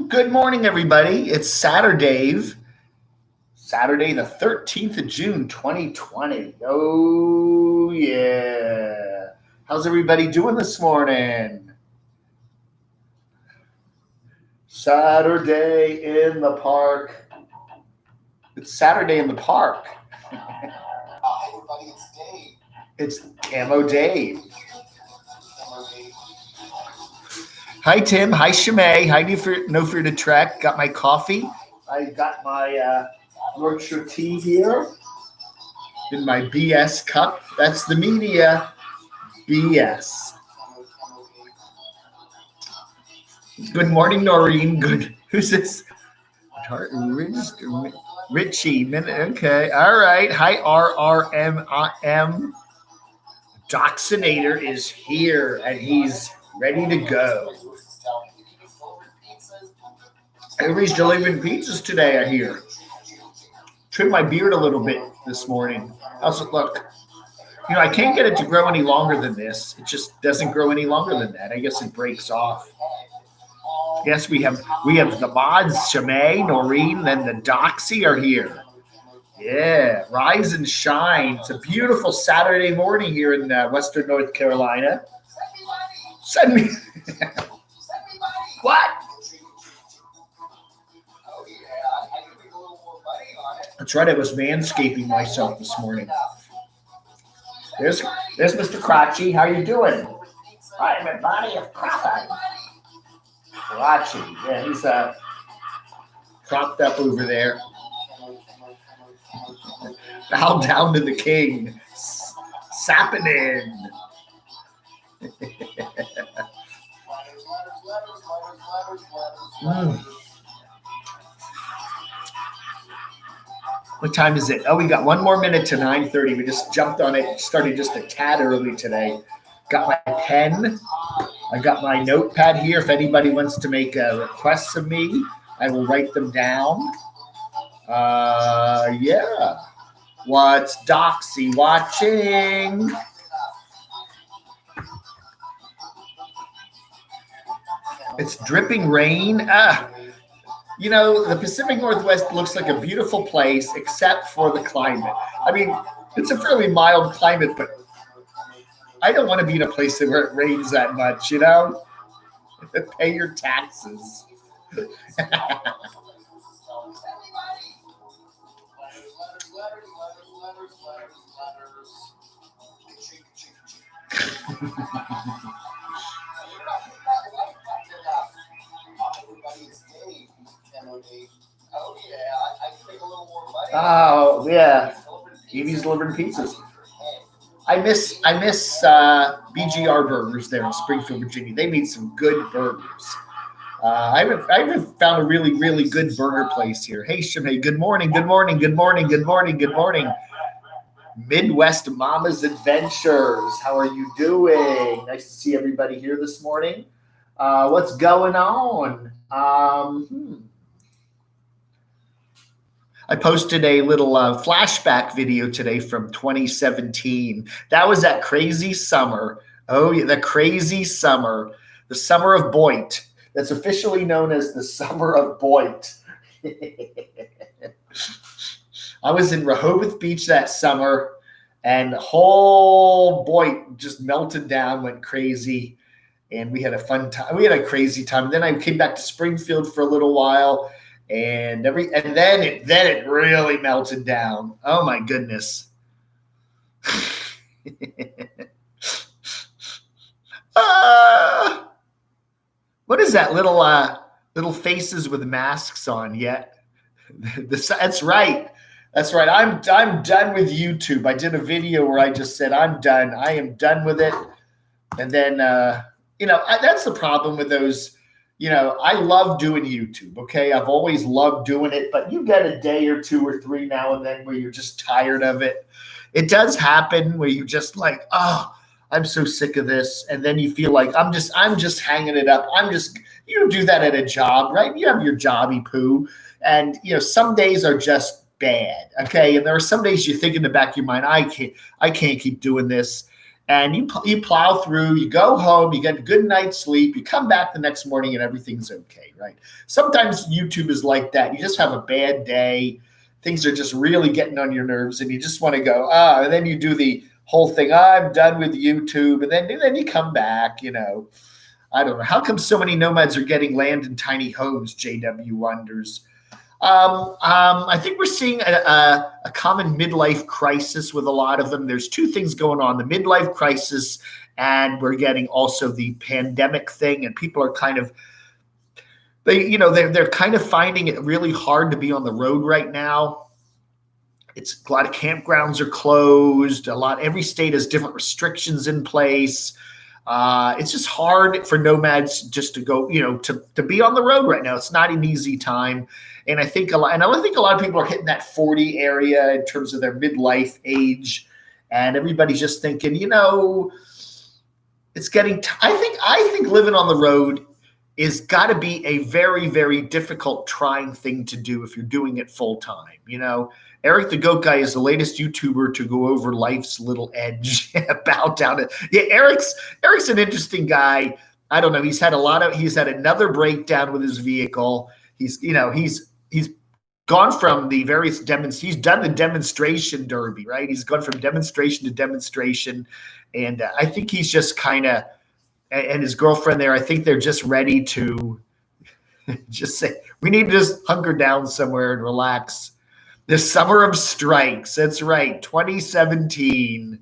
Good morning, everybody. It's SaturDAVE, Saturday, the 13th of June, 2020. Oh, yeah. How's everybody doing this morning? Saturday in the park. It's Saturday in the park. Hi, everybody. It's Dave. It's Camo Dave. Hi, Tim. Hi, Shimei. Hi, No Fear to Trek. Got my coffee. I got my Yorkshire tea here in my BS cup. That's the media. BS. Good morning, Noreen. Good. Who's this? Richie. Okay. All right. Hi, RRMIM. Doxinator is here, and he's ready to go. Everybody's delivering pizzas today, I hear. Trimmed my beard a little bit this morning. How's it look? You know, I can't get it to grow any longer than this. It just doesn't grow any longer than that. I guess it breaks off. Yes, we have the mods, Shimei, Noreen, then the Doxy are here. Yeah, rise and shine. It's a beautiful Saturday morning here in Western North Carolina. Send me. What? That's right. I was manscaping myself this morning. There's Mr. Crotchy. How you doing? I'm a body of crotchy. Crotchy. Yeah, he's propped up over there. Bow down to the king. Sapping in. What time is it? Oh, we got one more minute to 9:30. We just jumped on it. Started just a tad early today. Got my pen. I got my notepad here. If anybody wants to make requests of me, I will write them down. Yeah. What's Doxy watching? It's dripping rain. You know, the Pacific Northwest looks like a beautiful place except for the climate. I mean, it's a fairly mild climate, but I don't want to be in a place where it rains that much, you know? Pay your taxes. Oh yeah, Evie's delivering pizzas. I miss BGR Burgers there in Springfield, Virginia. They made some good burgers. I haven't found a really, really good burger place here. Hey, Shimei, good morning, good morning, good morning, good morning, good morning. Midwest Mama's Adventures. How are you doing? Nice to see everybody here this morning. What's going on? I posted a little flashback video today from 2017. That was that crazy summer. Oh, yeah, the crazy summer. The summer of Boyd. That's officially known as the summer of Boyd. I was in Rehoboth Beach that summer, and the whole Boyd just melted down, went crazy, and we had a fun time. We had a crazy time. And then I came back to Springfield for a little while. And then it really melted down. Oh my goodness. What is that little faces with masks on yet? That's right. That's right. I'm done with YouTube. I did a video where I just said I'm done. I am done with it. And then that's the problem with those. You know, I love doing YouTube, okay? I've always loved doing it, but you get a day or two or three now and then where you're just tired of it. It does happen where you're just like, oh, I'm so sick of this. And then you feel like I'm just hanging it up. You don't do that at a job, right? You have your jobby poo. And, you know, some days are just bad, okay? And there are some days you think in the back of your mind, I can't keep doing this. and you plow through, you go home, you get a good night's sleep, you come back the next morning and everything's okay, right? Sometimes YouTube is like that. You just have a bad day. Things are just really getting on your nerves and you just want to go, and then you do the whole thing, I'm done with YouTube. And then you come back, I don't know. How come so many nomads are getting land in tiny homes? JW wonders. I think we're seeing a common midlife crisis with a lot of them. There's two things going on: the midlife crisis, and we're getting also the pandemic thing. And people are kind of they're kind of finding it really hard to be on the road right now. It's a lot of campgrounds are closed. Every state has different restrictions in place. It's just hard for nomads just to go, to be on the road right now. It's not an easy time. And I think a lot of people are hitting that 40 area in terms of their midlife age. And everybody's just thinking, it's getting, I think living on the road is got to be a very, very difficult, trying thing to do if you're doing it full time. Eric the Goat Guy is the latest YouTuber to go over life's little edge. Bow down. Yeah, Eric's an interesting guy. I don't know. He's had another breakdown with his vehicle. He's gone from the various he's done the demonstration derby, right? He's gone from demonstration to demonstration. And I think he's just kind of, and his girlfriend there, I think they're just ready to just say, we need to just hunker down somewhere and relax. The summer of strikes. That's right. 2017.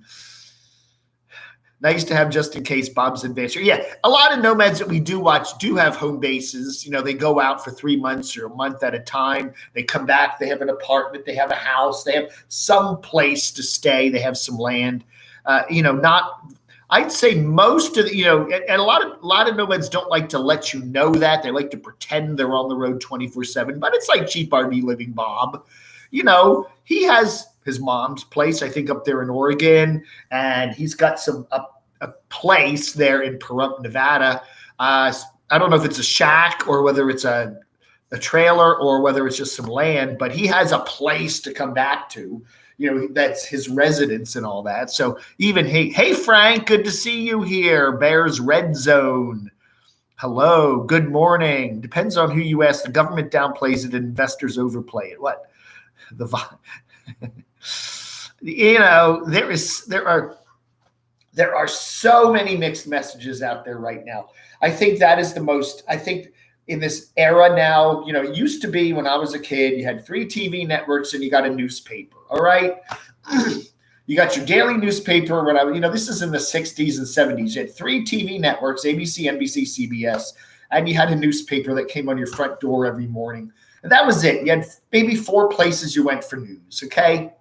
Nice to have just in case Bob's adventure. Yeah, a lot of nomads that we do watch do have home bases. They go out for 3 months or a month at a time. They come back. They have an apartment. They have a house. They have some place to stay. They have some land. I'd say most of and a lot of nomads don't like to let you know that. They like to pretend they're on the road 24/7. But it's like cheap RV living, Bob. He has his mom's place, I think, up there in Oregon, and he's got a place there in Pahrump, Nevada. I don't know if it's a shack or whether it's a trailer or whether it's just some land, but he has a place to come back to. That's his residence and all that. So even, hey, Frank, good to see you here. Bears Red Zone. Hello, good morning. Depends on who you ask. The government downplays it and investors overplay it. What? There are so many mixed messages out there right now. I think that is in this era now, it used to be when I was a kid, you had 3 TV networks and you got a newspaper. All right. You got your daily newspaper. This is in the 60s and 70s. You had 3 TV networks, ABC, NBC, CBS, and you had a newspaper that came on your front door every morning. And that was it. You had maybe 4 places you went for news, okay?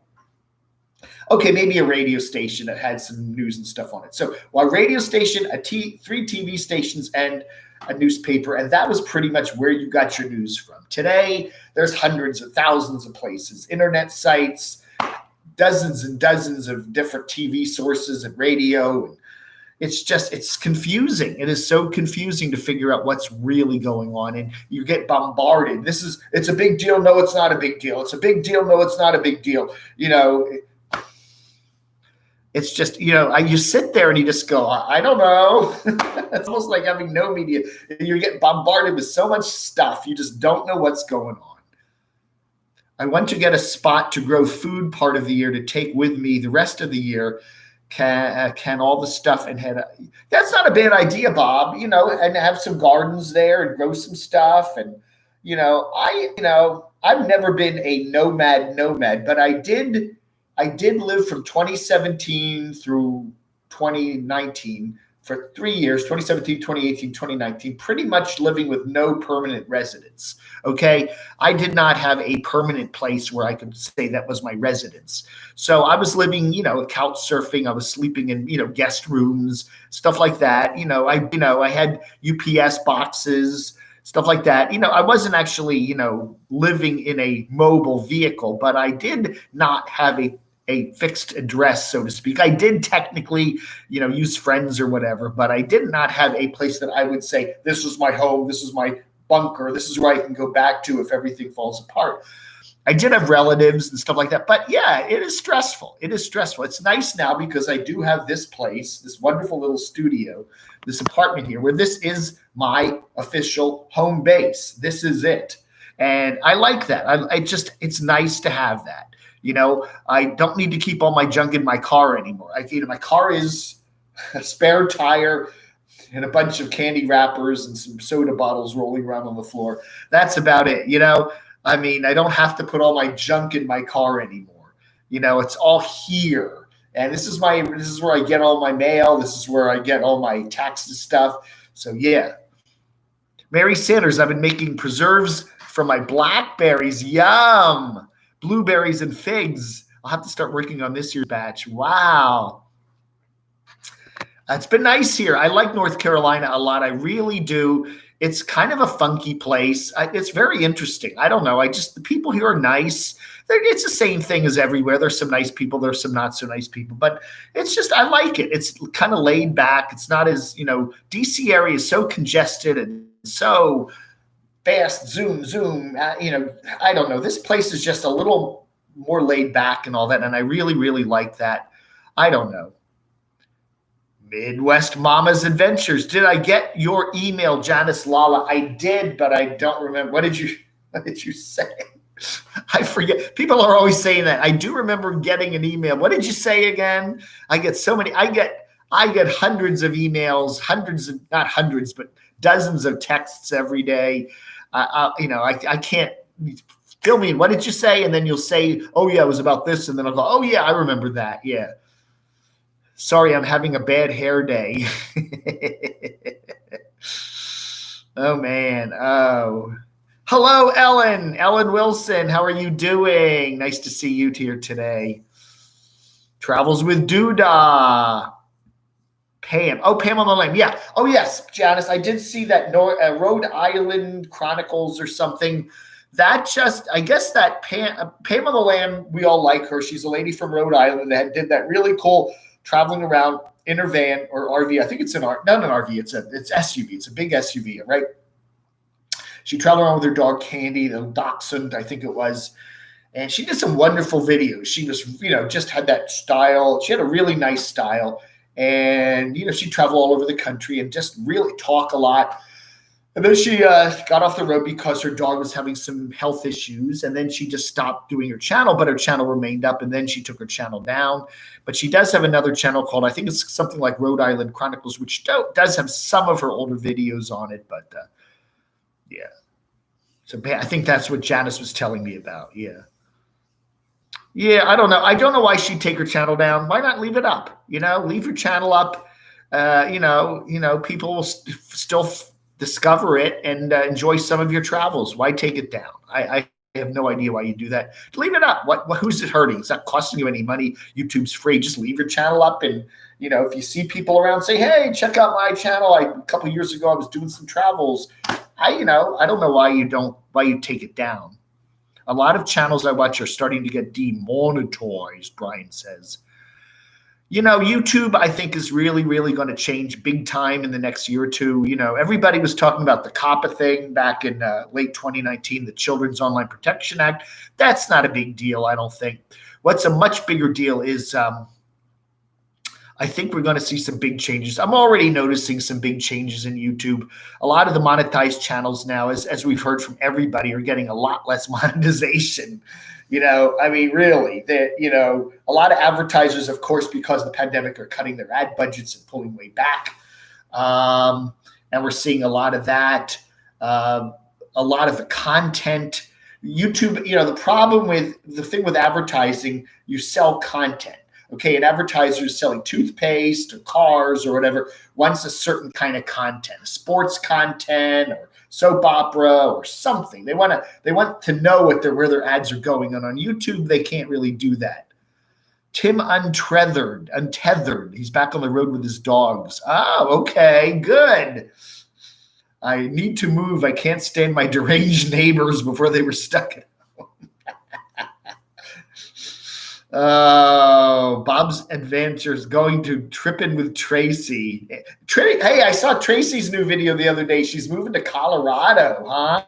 Okay, maybe a radio station that had some news and stuff on it. So a radio station, 3 TV stations, and a newspaper, and that was pretty much where you got your news from. Today, there's hundreds of thousands of places, internet sites, dozens and dozens of different TV sources and radio. It's confusing. It is so confusing to figure out what's really going on. And you get bombarded. It's a big deal. No, it's not a big deal. It's a big deal. No, it's not a big deal. It's just, you sit there and you just go, I don't know. It's almost like having no media. You get bombarded with so much stuff. You just don't know what's going on. I want to get a spot to grow food part of the year to take with me the rest of the year. Can all the stuff and head. That's not a bad idea, Bob. And have some gardens there and grow some stuff. And I've never been a nomad, but I did live from 2017 through 2019 for 3 years, 2017, 2018, 2019, pretty much living with no permanent residence. Okay. I did not have a permanent place where I could say that was my residence. So I was living, couch surfing. I was sleeping in, guest rooms, stuff like that. I had UPS boxes, stuff like that. I wasn't actually, living in a mobile vehicle, but I did not have a fixed address, so to speak. I did technically, use friends or whatever, but I did not have a place that I would say, this is my home, this is my bunker, this is where I can go back to if everything falls apart. I did have relatives and stuff like that, but yeah, it is stressful. It is stressful. It's nice now because I do have this place, this wonderful little studio, this apartment here, where this is my official home base. This is it. And I like that. It's nice to have that. I don't need to keep all my junk in my car anymore. My car is a spare tire and a bunch of candy wrappers and some soda bottles rolling around on the floor. That's about it. I don't have to put all my junk in my car anymore. It's all here. And this is where I get all my mail. This is where I get all my taxes stuff. So yeah. Mary Sanders, I've been making preserves for my blackberries. Yum. Blueberries and figs. I'll have to start working on this year's batch. Wow. It's been nice here. I like North Carolina a lot. I really do. It's kind of a funky place. It's very interesting. I don't know. The people here are nice. It's the same thing as everywhere. There's some nice people. There's some not so nice people. But it's just, I like it. It's kind of laid back. It's not as, DC area is so congested and so fast, zoom. I don't know. This place is just a little more laid back and all that. And I really, really like that. I don't know. Midwest Mama's Adventures. Did I get your email, Janice Lala? I did, but I don't remember. What did you say? I forget. People are always saying that. I do remember getting an email. What did you say again? I get so many. I get hundreds of emails, not hundreds, but dozens of texts every day. I can't fill me in. What did you say? And then you'll say, oh yeah, it was about this. And then I'll go, oh yeah, I remember that. Yeah. Sorry, I'm having a bad hair day. Oh, man. Oh. Hello, Ellen. Ellen Wilson. How are you doing? Nice to see you here today. Travels with Doodah. Pam. Oh, Pam on the Lane. Yeah. Oh, yes, Janice. I did see that Rhode Island Chronicles or something. I guess that Pam on the Land, we all like her. She's a lady from Rhode Island that did that really cool traveling around in her van or RV. I think it's not an RV. It's SUV. It's a big SUV, right? She traveled around with her dog Candy, the Dachshund, I think it was. And she did some wonderful videos. She was, just had that style. She had a really nice style. And, she'd travel all over the country and just really talk a lot. And then she got off the road because her dog was having some health issues. And then she just stopped doing her channel, but her channel remained up. And then she took her channel down. But she does have another channel called, I think it's something like Rhode Island Chronicles, which does have some of her older videos on it. But yeah. So I think that's what Janice was telling me about. Yeah. Yeah, I don't know. I don't know why she'd take her channel down. Why not leave it up? Leave your channel up. People will still discover it and enjoy some of your travels. Why take it down? I have no idea why you do that. Leave it up. Who's it hurting? It's not costing you any money. YouTube's free. Just leave your channel up. And, if you see people around, say, hey, check out my channel. A couple of years ago, I was doing some travels. I don't know why you take it down. A lot of channels I watch are starting to get demonetized, Brian says. YouTube, I think, is really, really going to change big time in the next year or two. Everybody was talking about the COPPA thing back in late 2019, the Children's Online Protection Act. That's not a big deal, I don't think. What's a much bigger deal is I think we're going to see some big changes. I'm already noticing some big changes in YouTube. A lot of the monetized channels now, as we've heard from everybody, are getting a lot less monetization. Really, a lot of advertisers, of course, because of the pandemic, are cutting their ad budgets and pulling way back. And we're seeing a lot of that. A lot of the content, YouTube, the thing with advertising, you sell content. Okay, an advertiser is selling toothpaste or cars or whatever, wants a certain kind of content, sports content or soap opera or something. They want to know where their ads are going. And on YouTube, they can't really do that. Tim Untethered. He's back on the road with his dogs. Oh, okay, good. I need to move. I can't stand my deranged neighbors before they were stuck at home. Oh, Bob's Adventures going to tripping with Tracy. Hey, I saw Tracy's new video the other day. She's moving to Colorado, huh?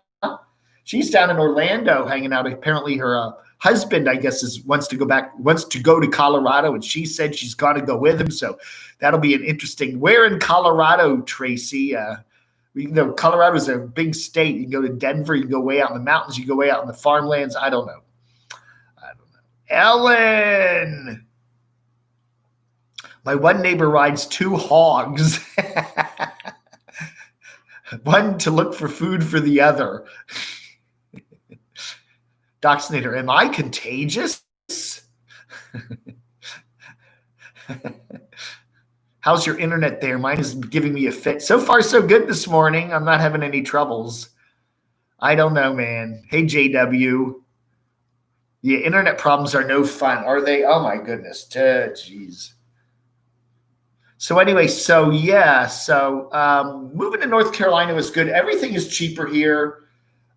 She's down in Orlando hanging out. Apparently, her husband, I guess, wants to go to Colorado, and she said she's got to go with him. So that'll be an interesting. Where in Colorado, Tracy? Colorado is a big state. You can go to Denver. You can go way out in the mountains. You go way out in the farmlands. I don't know. Ellen, my one neighbor rides 2 hogs. One to look for food for the other. Doxinator, am I contagious? How's your internet there? Mine is giving me a fit. So far, so good this morning. I'm not having any troubles. I don't know, man. Hey, JW. Yeah, internet problems are no fun, are they? Oh, my goodness. Jeez. So anyway, moving to North Carolina was good. Everything is cheaper here.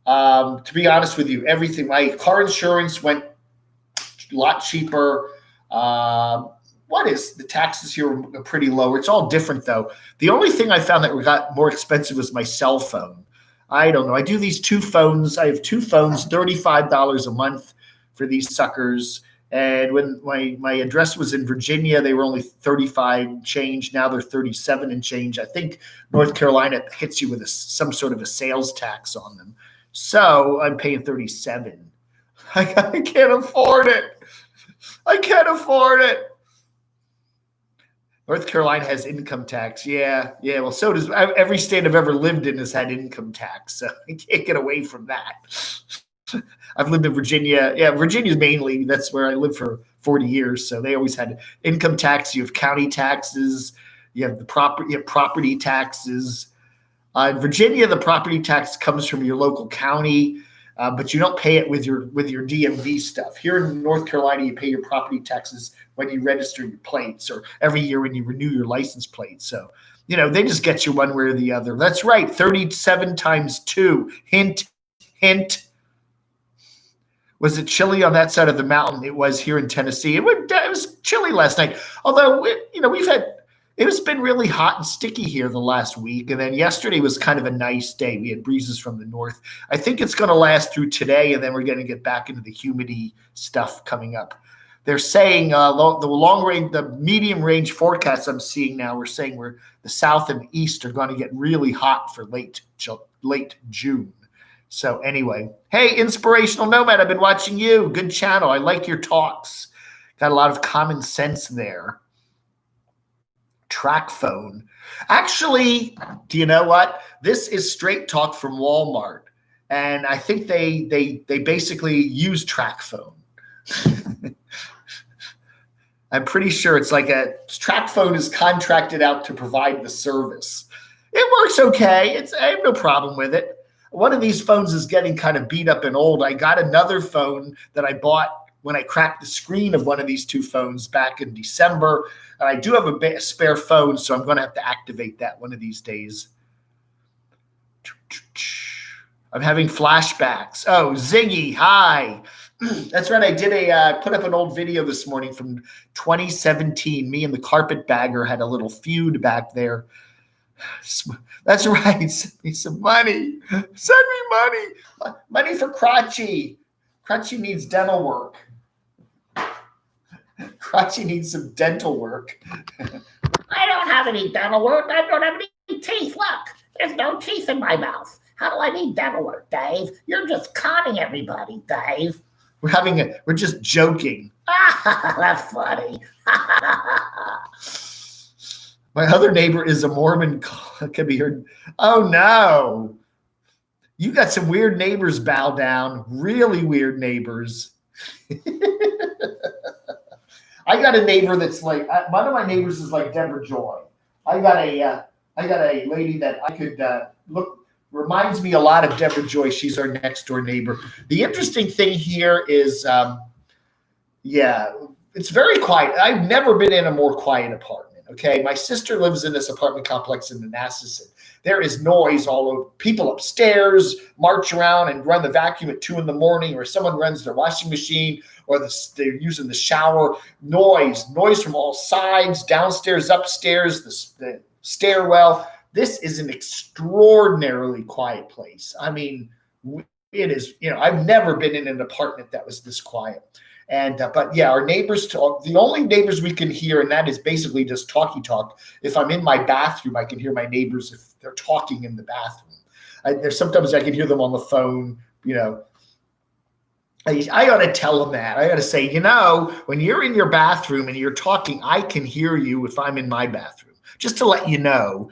To be honest with you, everything. My car insurance went a lot cheaper. The taxes here are pretty low. It's all different, though. The only thing I found that got more expensive was my cell phone. I don't know. I do these 2 phones. I have 2 phones, $35 a month for these suckers. And when my address was in Virginia, they were only 35 change. Now they're 37 and change. I think North Carolina hits you with some sort of a sales tax on them. So I'm paying 37. I can't afford it. I can't afford it. North Carolina has income tax. Yeah. Well, so does every state I've ever lived in has had income tax. So I can't get away from that. I've lived in Virginia. Yeah, Virginia's mainly, that's where I lived for 40 years. So they always had income tax. You have county taxes. You have property taxes. In Virginia, the property tax comes from your local county, but you don't pay it with your DMV stuff. Here in North Carolina, you pay your property taxes when you register your plates or every year when you renew your license plate. So, they just get you one way or the other. That's right, 37 times 2. Hint, hint. Was it chilly on that side of the mountain? It was here in Tennessee. It was chilly last night. Although, it's been really hot and sticky here the last week. And then yesterday was kind of a nice day. We had breezes from the north. I think it's going to last through today, and then we're going to get back into the humidity stuff coming up. They're saying the medium range forecasts I'm seeing now, we're saying the south and east are going to get really hot for late June. So anyway, hey, Inspirational Nomad, I've been watching you. Good channel. I like your talks. Got a lot of common sense there. Track phone. Actually, do you know what? This is straight talk from Walmart. And I think they basically use track phone. I'm pretty sure it's like a track phone is contracted out to provide the service. It works okay. I have no problem with it. One of these phones is getting kind of beat up and old. I got another phone that I bought when I cracked the screen of one of these 2 phones back in December. And I do have a spare phone, so I'm going to have to activate that one of these days. I'm having flashbacks. Oh, Ziggy, hi. That's right. I did put up an old video this morning from 2017. Me and the carpetbagger had a little feud back there. That's right. Send me some money. Send me money. Money for Crotchy. Crotchy needs dental work. Crotchy needs some dental work. I don't have any dental work. I don't have any teeth. Look, there's no teeth in my mouth. How do I need dental work, Dave? You're just conning everybody, Dave. We're just joking. That's funny. My other neighbor is a Mormon. Can be heard. Oh no. You got some weird neighbors, bow down. Really weird neighbors. I got a neighbor that's like, one of my neighbors is like Deborah Joy. I got a lady that I could reminds me a lot of Deborah Joy. She's our next door neighbor. The interesting thing here is, it's very quiet. I've never been in a more quiet apartment. Okay. My sister lives in this apartment complex in Manassas. There is noise all over. People upstairs march around and run the vacuum at 2 a.m, or someone runs their washing machine, or they're using the shower. Noise from all sides, downstairs, upstairs, the stairwell. This is an extraordinarily quiet place. I mean, it is, I've never been in an apartment that was this quiet. And but yeah, our neighbors talk. The only neighbors we can hear, and that is basically just talkie talk. If I'm in my bathroom, I can hear my neighbors if they're talking in the bathroom. There's sometimes I can hear them on the phone. I ought to tell them that. I got to say, when you're in your bathroom and you're talking, I can hear you if I'm in my bathroom. Just to let you know.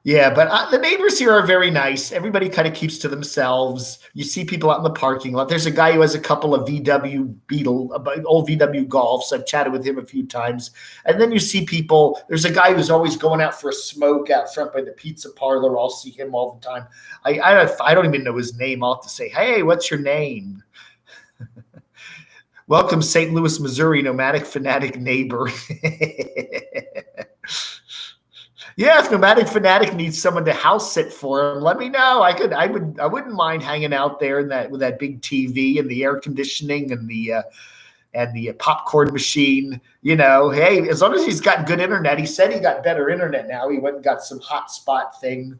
Yeah, but the neighbors here are very nice. Everybody kind of keeps to themselves. You see people out in the parking lot. There's a guy who has a couple of VW Beetle, old VW Golfs. I've chatted with him a few times. And then you see people. There's a guy who's always going out for a smoke out front by the pizza parlor. I'll see him all the time. I don't even know his name. I'll have to say, hey, what's your name? Welcome, St. Louis, Missouri, nomadic fanatic neighbor. Yeah, if Nomadic Fanatic needs someone to house sit for him, let me know. I wouldn't mind hanging out there with that big TV and the air conditioning and the popcorn machine. Hey, as long as he's got good internet. He said he got better internet now. He went and got some hotspot thing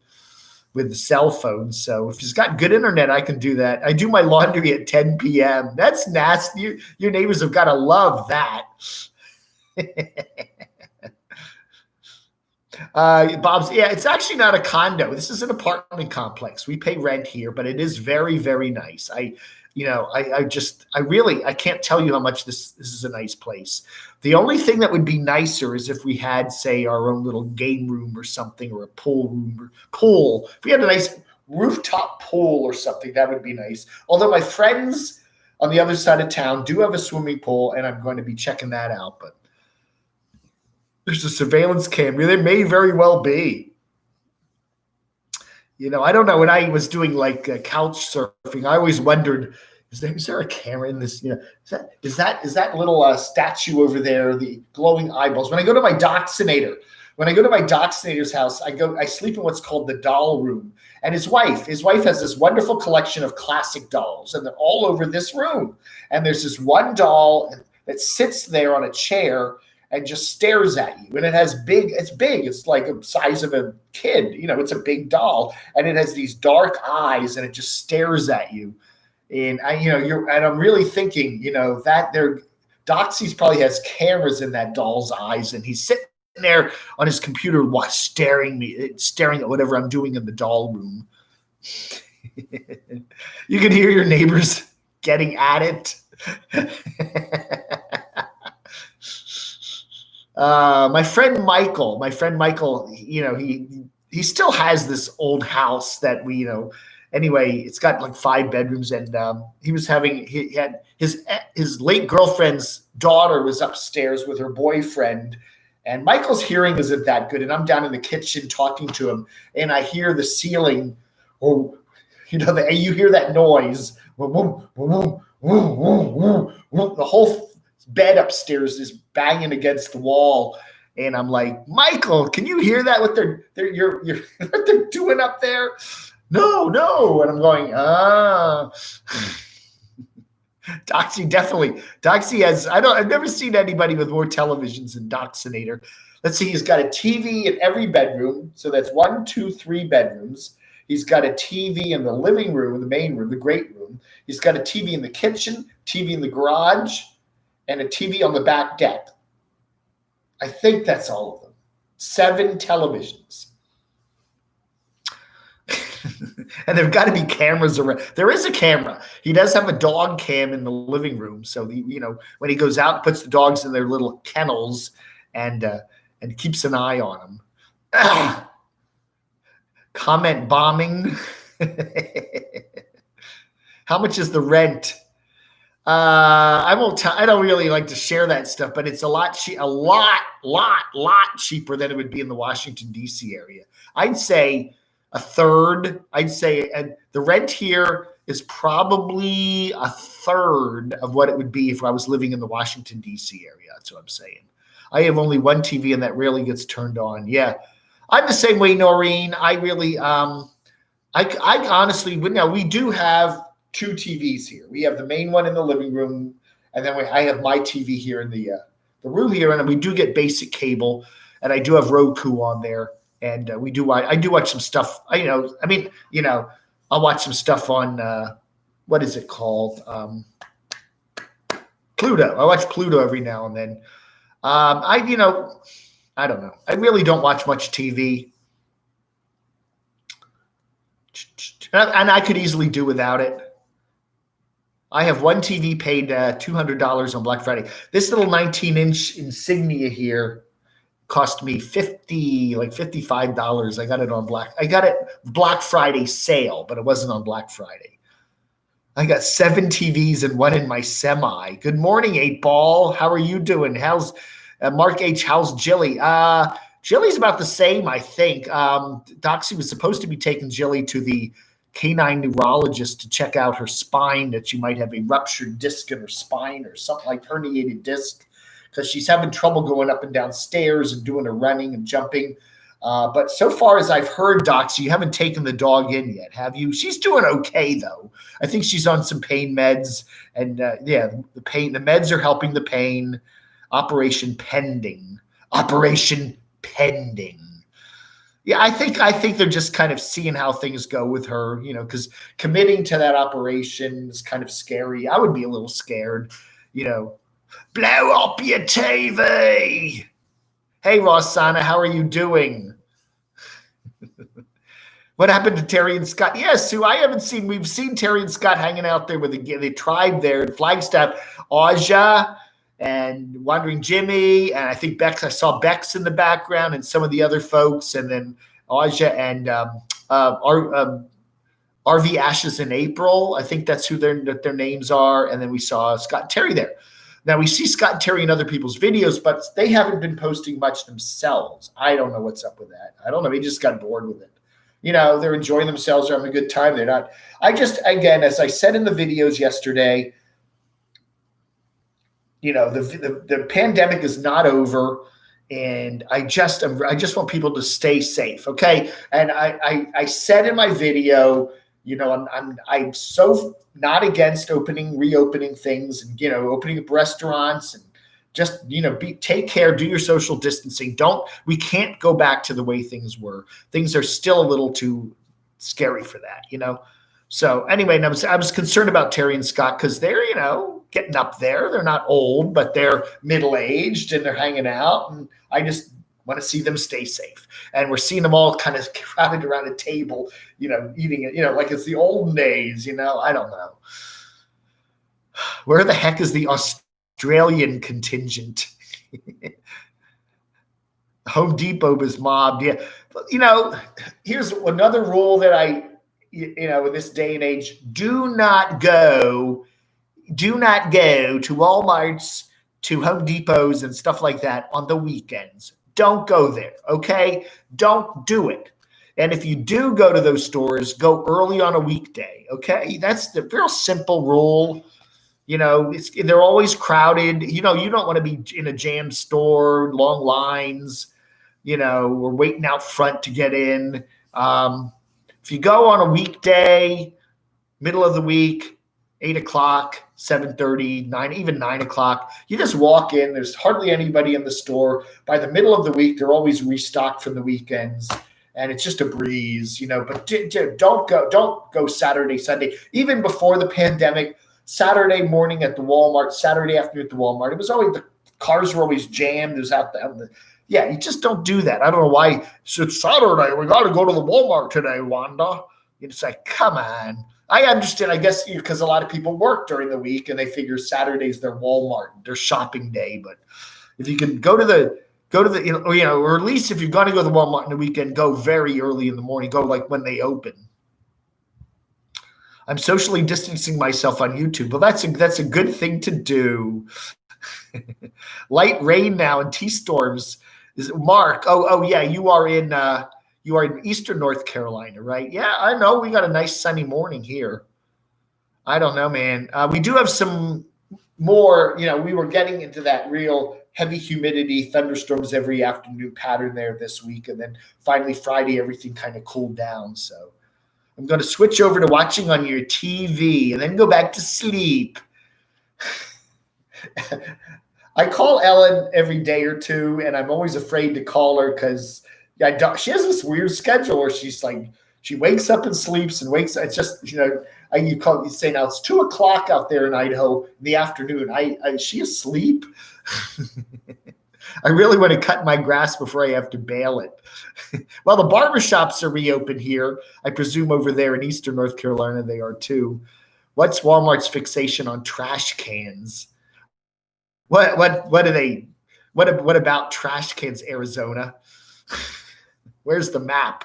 with the cell phone. So if he's got good internet, I can do that. I do my laundry at 10 p.m. That's nasty. Your neighbors have got to love that. Bob's, yeah, it's actually not a condo. This is an apartment complex. We pay rent here, but it is very, very nice. I can't tell you how much this is a nice place. The only thing that would be nicer is if we had, say, our own little game room or something, or a pool room or pool. If we had a nice rooftop pool or something, that would be nice. Although my friends on the other side of town do have a swimming pool, and I'm going to be checking that out, but there's a surveillance camera. There may very well be. I don't know. When I was doing like couch surfing, I always wondered, is there a camera in this? Is that little statue over there, the glowing eyeballs? When I go to my Doxinator's house, I sleep in what's called the doll room. And his wife has this wonderful collection of classic dolls, and they're all over this room. And there's this one doll that sits there on a chair and just stares at you. And it's big. It's like the size of a kid. It's a big doll, and it has these dark eyes, and it just stares at you. And I'm really thinking, that Doxy's probably has cameras in that doll's eyes, and he's sitting there on his computer staring at whatever I'm doing in the doll room. You can hear your neighbors getting at it. My friend Michael, he still has this old house that anyway, it's got like 5 bedrooms, and he had his late girlfriend's daughter was upstairs with her boyfriend, and Michael's hearing isn't that good, and I'm down in the kitchen talking to him, and I hear the ceiling, you hear that noise, the whole bed upstairs is banging against the wall, and I'm like, Michael, can you hear that? What they're doing up there? No, and I'm going, Doxy has. I've never seen anybody with more televisions than Doxinator. Let's see, he's got a TV in every bedroom, so that's 1, 2, 3 bedrooms. He's got a TV in the living room, the main room, the great room. He's got a TV in the kitchen, TV in the garage, and a TV on the back deck. I think that's all of them. 7 televisions. And there've got to be cameras around. There is a camera. He does have a dog cam in the living room. So, when he goes out, puts the dogs in their little kennels and keeps an eye on them. Comment bombing. How much is the rent? I don't really like to share that stuff, but it's a lot cheaper than it would be in the Washington, D.C. area. I'd say a third. And the rent here is probably a third of what it would be if I was living in the Washington, D.C. area. That's what I'm saying. I have only one TV, and that rarely gets turned on. Yeah, I'm the same way, Noreen. I really, I honestly, we do have 2 TVs here. We have the main one in the living room, and then I have my TV here in the room here, and we do get basic cable, and I do have Roku on there. And I do watch some stuff. I'll watch some stuff on what is it called? Pluto. I watch Pluto every now and then. I don't know. I really don't watch much TV. And I could easily do without it. I have one TV paid $200 on Black Friday. This little 19-inch Insignia here cost me $55. I got it on Black Friday sale, but it wasn't on Black Friday. I got 7 TVs and one in my semi. Good morning, 8-Ball. How are you doing? How's Mark H? How's Jilly? Jilly's about the same, I think. Doxy was supposed to be taking Jilly to the canine neurologist to check out her spine, that she might have a ruptured disc in her spine or something like herniated disc, because she's having trouble going up and down stairs and doing her running and jumping. But so far as I've heard, Doxy, you haven't taken the dog in yet, have you? She's doing okay, though. I think she's on some pain meds, and the meds are helping the pain. Operation pending. Yeah, I think they're just kind of seeing how things go with her, because committing to that operation is kind of scary. I would be a little scared, Blow up your TV. Hey, Rossana, how are you doing? What happened to Terry and Scott? Yes, Sue, we've seen Terry and Scott hanging out there with the tribe there in Flagstaff. Aja and Wandering Jimmy, and I think I saw Bex in the background, and some of the other folks, and then Aja and RV Ashes in April. I think that's who their names are. And then we saw Scott and Terry there. Now we see Scott and Terry in other people's videos, but they haven't been posting much themselves. I don't know what's up with that. I don't know. They just got bored with it. They're enjoying themselves. They're having a good time. They're not. Again, as I said in the videos yesterday, the pandemic is not over, and I just want people to stay safe, okay? And I said in my video, I'm so not against reopening things, and opening up restaurants, and just take care, do your social distancing. We can't go back to the way things were. Things are still a little too scary for that, So anyway, I was concerned about Terry and Scott, because they're getting up there. They're not old, but they're middle-aged, and they're hanging out, and I just want to see them stay safe. And we're seeing them all kind of crowded around a table, eating it, like it's the olden days. I don't know. Where the heck is the Australian contingent? Home Depot is mobbed. Yeah. But, here's another rule that in this day and age: do not go to Walmarts, to Home Depots and stuff like that on the weekends. Don't go there, okay? Don't do it. And if you do go to those stores, go early on a weekday, okay? That's the real simple rule. They're always crowded. You don't want to be in a jammed store, long lines, or waiting out front to get in. If you go on a weekday, middle of the week, 8 o'clock, 7:30, 9, even 9 o'clock, you just walk in. There's hardly anybody in the store. By the middle of the week, they're always restocked from the weekends, and it's just a breeze, But don't go Saturday, Sunday. Even before the pandemic, Saturday morning at the Walmart, Saturday afternoon at the Walmart, it was always, the cars were always jammed. It was yeah, you just don't do that. I don't know why. So it's Saturday. We got to go to the Walmart today, Wanda. It's like, come on. I understand, I guess, because a lot of people work during the week, and they figure Saturday's their Walmart, their shopping day. But if you can go to the, or at least if you're going to go to the Walmart on the weekend, go very early in the morning. Go like when they open. I'm socially distancing myself on YouTube. Well, that's a good thing to do. Light rain now and T-storms. Mark, oh yeah, you are in Eastern North Carolina, right? Yeah, I know. We got a nice sunny morning here. I don't know, man. We do have some more, we were getting into that real heavy humidity, thunderstorms every afternoon pattern there this week. And then finally Friday, everything kind of cooled down. So I'm going to switch over to watching on your TV and then go back to sleep. I call Ellen every day or two, and I'm always afraid to call her because Yeah, she has this weird schedule where she's like, she wakes up and sleeps and wakes. It's just, you say now it's 2 o'clock out there in Idaho in the afternoon. Is she asleep? I really want to cut my grass before I have to bale it. Well, the barbershops are reopened here. I presume over there in Eastern North Carolina they are too. What's Walmart's fixation on trash cans? What are they? What about trash cans, Arizona? Where's the map?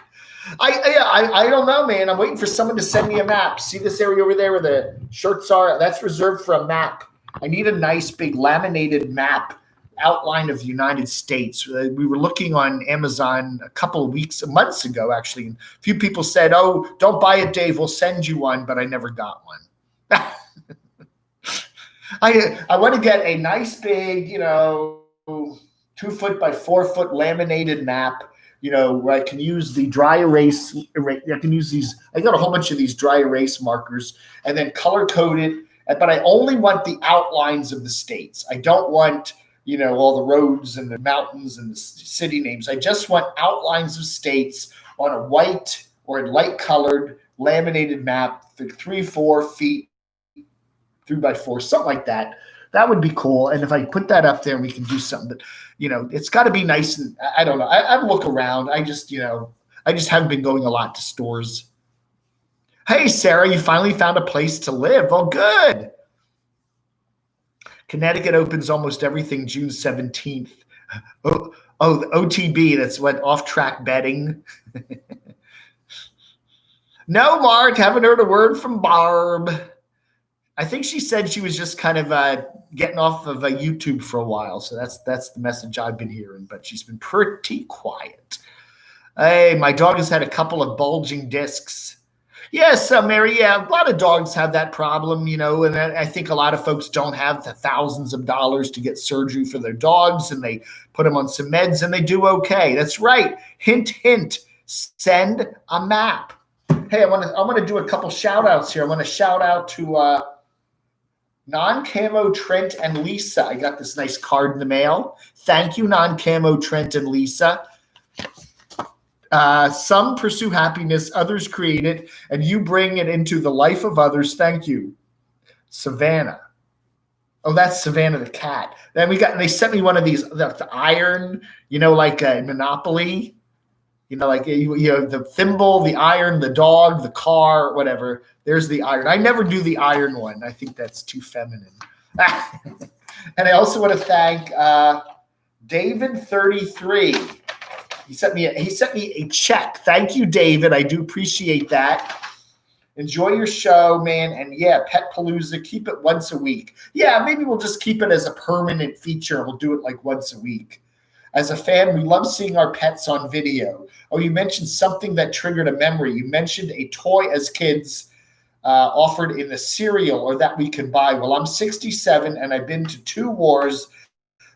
I don't know, man. I'm waiting for someone to send me a map. See this area over there where the shirts are? That's reserved for a map. I need a nice big laminated map outline of the United States. We were looking on Amazon a couple of months ago, actually. And a few people said, "Oh, don't buy it, Dave. We'll send you one," but I never got one. I want to get a nice big, 2-foot by 4-foot laminated map, where I can use the dry erase. I can use these. I got a whole bunch of these dry erase markers and then color code it. But I only want the outlines of the states. I don't want, all the roads and the mountains and the city names. I just want outlines of states on a white or a light colored laminated map, 3-4 feet, 3x4, something like that. That would be cool. And if I put that up there, we can do something. But it's got to be nice. And I don't know. I look around. I just haven't been going a lot to stores. Hey, Sarah, you finally found a place to live. Oh, good. Connecticut opens almost everything June 17th. Oh, the OTB. That's what, off-track betting. No, Mark, haven't heard a word from Barb. I think she said she was just kind of getting off of YouTube for a while. So that's the message I've been hearing, but she's been pretty quiet. Hey, my dog has had a couple of bulging discs. Yes, Mary, yeah, a lot of dogs have that problem, and I think a lot of folks don't have the thousands of dollars to get surgery for their dogs, and they put them on some meds and they do okay. That's right. Hint, hint, send a map. Hey, I want to do a couple shout outs here. I want to shout out to Non-Camo Trent and Lisa. I got this nice card in the mail. Thank you, Non-Camo Trent and Lisa. Some pursue happiness, others create it, and you bring it into the life of others. Thank you, Savannah. Oh, that's Savannah the cat. Then they sent me one of these, the iron, like a Monopoly, like the thimble, the iron, the dog, the car, whatever. There's the iron. I never do the iron one. I think that's too feminine. And I also want to thank David33. He sent me a check. Thank you, David. I do appreciate that. Enjoy your show, man. And yeah, Pet Palooza, keep it once a week. Yeah, maybe we'll just keep it as a permanent feature. We'll do it like once a week. As a fan, we love seeing our pets on video. Oh, you mentioned something that triggered a memory. You mentioned a toy as kids offered in the cereal or that we can buy. Well, I'm 67 and I've been to 2 wars,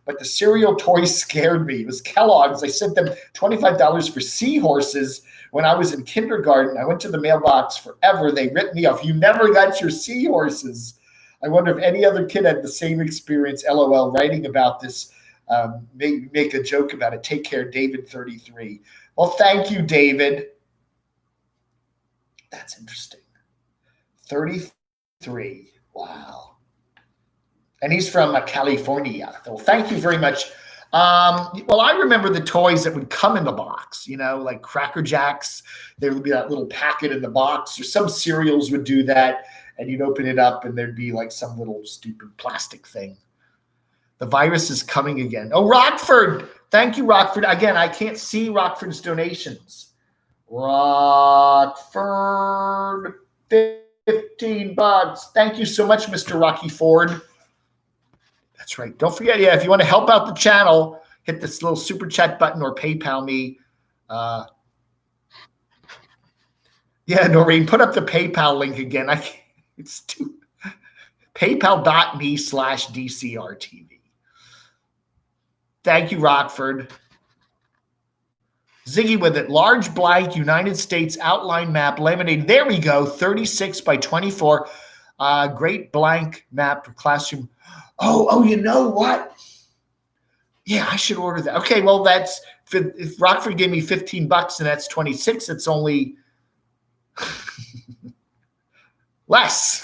but the cereal toy scared me. It was Kellogg's. I sent them $25 for seahorses when I was in kindergarten. I went to the mailbox forever. They ripped me off. You never got your seahorses. I wonder if any other kid had the same experience. LOL, writing about this. Make a joke about it. Take care, David33. Well, thank you, David. That's interesting. 33. Wow. And he's from California. So thank you very much. Well, I remember the toys that would come in the box, like Cracker Jacks. There would be that little packet in the box, or some cereals would do that. And you'd open it up and there'd be like some little stupid plastic thing. The virus is coming again. Oh, Rockford. Thank you, Rockford. Again, I can't see Rockford's donations. Rockford, $15. Thank you so much, Mr. Rocky Ford. That's right. Don't forget, if you want to help out the channel, hit this little super chat button or PayPal me. Noreen, put up the PayPal link again. It's too PayPal.me/DCRTV. Thank you, Rockford. Ziggy with it. Large blank United States outline map laminated. There we go. 36 by 24. Great blank map for classroom. Oh, you know what? Yeah, I should order that. Okay, well, that's if Rockford gave me $15 and that's 26, it's only less.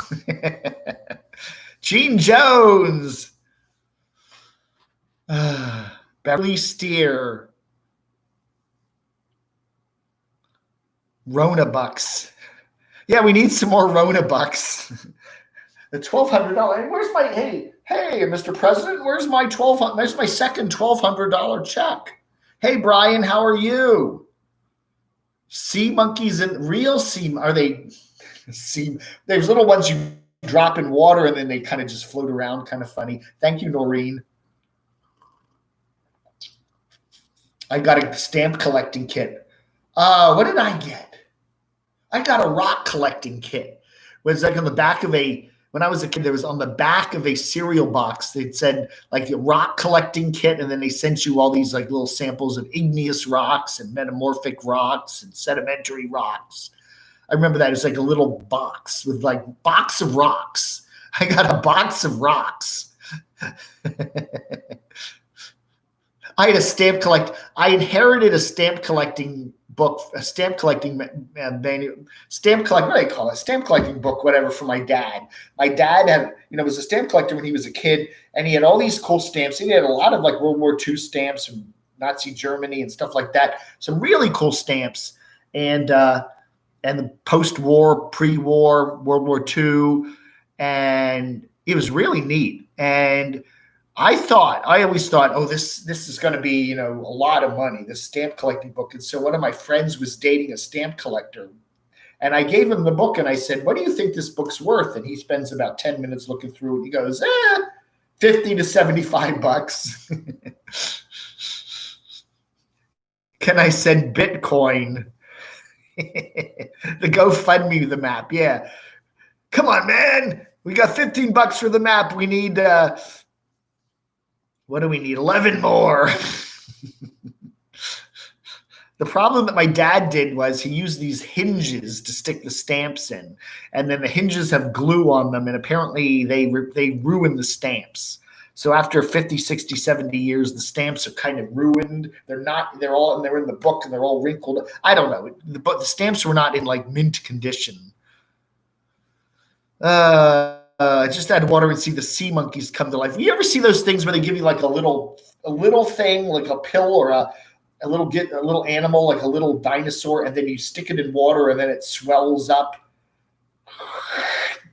Gene Jones, Beverly Steer, Rona bucks. Yeah, we need some more Rona bucks. The $1,200. Where's my hey, Mr. President? Where's my Where's my second $1,200 check? Hey, Brian, how are you? Sea monkeys and real sea are they? Sea. There's little ones you drop in water and then they kind of just float around, kind of funny. Thank you, Noreen. I got a stamp collecting kit. What did I get? I got a rock collecting kit. It was like on the back of when I was a kid, there was on the back of a cereal box, it said like a rock collecting kit. And then they sent you all these like little samples of igneous rocks and metamorphic rocks and sedimentary rocks. I remember that. It was like a little box with like box of rocks. I got a box of rocks. I had a stamp I inherited a stamp collecting book, a stamp collecting what do they call it? Stamp collecting book, whatever, from my dad. My dad had, was a stamp collector when he was a kid, and he had all these cool stamps. He had a lot of like World War II stamps from Nazi Germany and stuff like that. Some really cool stamps, and the post-war, pre-war, World War II, and it was really neat. And I always thought, oh, this is going to be, a lot of money, this stamp collecting book. And so one of my friends was dating a stamp collector, and I gave him the book and I said, what do you think this book's worth? And he spends about 10 minutes looking through it. He goes, $50 to $75. Can I send Bitcoin? The GoFundMe, the map. Yeah. Come on, man. We got $15 for the map. We need, what do we need? 11 more. The problem that my dad did was he used these hinges to stick the stamps in, and then the hinges have glue on them, and apparently they ruin the stamps. So after 50, 60, 70 years, the stamps are kind of ruined. They're in the book and they're all wrinkled. I don't know. But the stamps were not in like mint condition. I just add water and see the sea monkeys come to life. You ever see those things where they give you like a little thing, like a pill or a little animal, like a little dinosaur, and then you stick it in water and then it swells up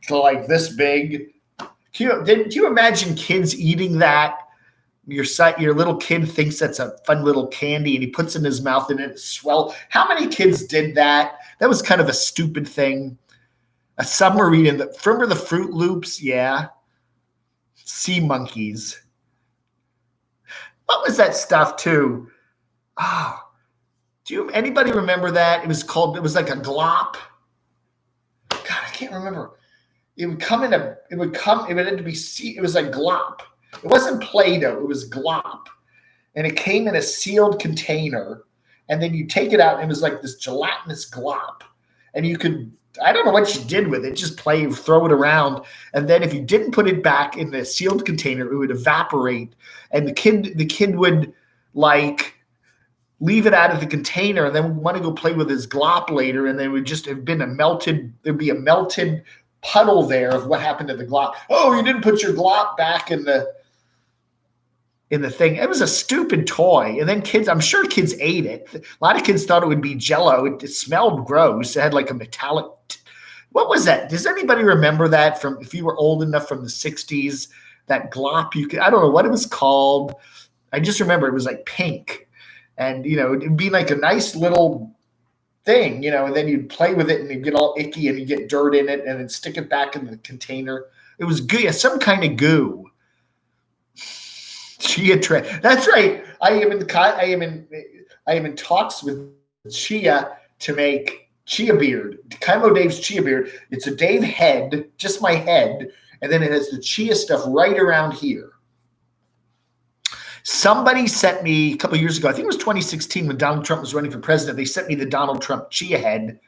to like this big? Did you imagine kids eating that? Your little kid thinks that's a fun little candy and he puts it in his mouth and it swells. How many kids did that? That was kind of a stupid thing. A submarine remember the Fruit Loops? Yeah. Sea monkeys. What was that stuff too? Oh, anybody remember that? It was like a glop. God, I can't remember. It would end to be it was like glop. It wasn't Play-Doh, it was glop. And it came in a sealed container. And then you take it out and it was like this gelatinous glop. And you could, I don't know what you did with it, just throw it around. And then if you didn't put it back in the sealed container, it would evaporate. And the kid would like leave it out of the container and then want to go play with his glop later. And there would just have been there'd be a melted puddle there of what happened to the glop. Oh, you didn't put your glop back in the thing. It was a stupid toy. And then I'm sure kids ate it. A lot of kids thought it would be Jell-O. It smelled gross. It had like a metallic. What was that? Does anybody remember that if you were old enough from the 60s, that glop I don't know what it was called. I just remember it was like pink. And, it'd be like a nice little thing, and then you'd play with it and you'd get all icky and you get dirt in it and then stick it back in the container. It was goo, some kind of goo. Chia trend. That's right. I am in talks with Chia to make Chia beard. Camo Dave's Chia beard. It's a Dave head, just my head, and then it has the Chia stuff right around here. Somebody sent me a couple of years ago, I think it was 2016 when Donald Trump was running for president, they sent me the Donald Trump Chia head.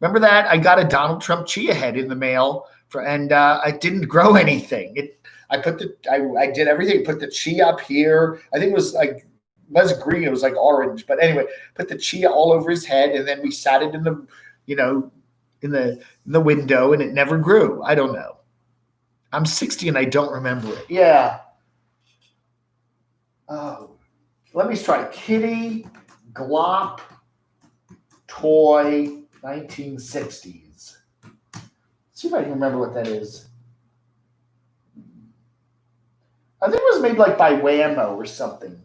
Remember that? I got a Donald Trump Chia head in the mail, and I didn't grow anything. I did everything. Put the chia up here. I think it was like, it was green. It was like orange. But anyway, put the chia all over his head, and then we sat it in the, in the window, and it never grew. I don't know. I'm 60 and I don't remember it. Yeah. Oh, let me try kitty glop toy 1960s. See if I can remember what that is. I think it was made like by Whammo or something.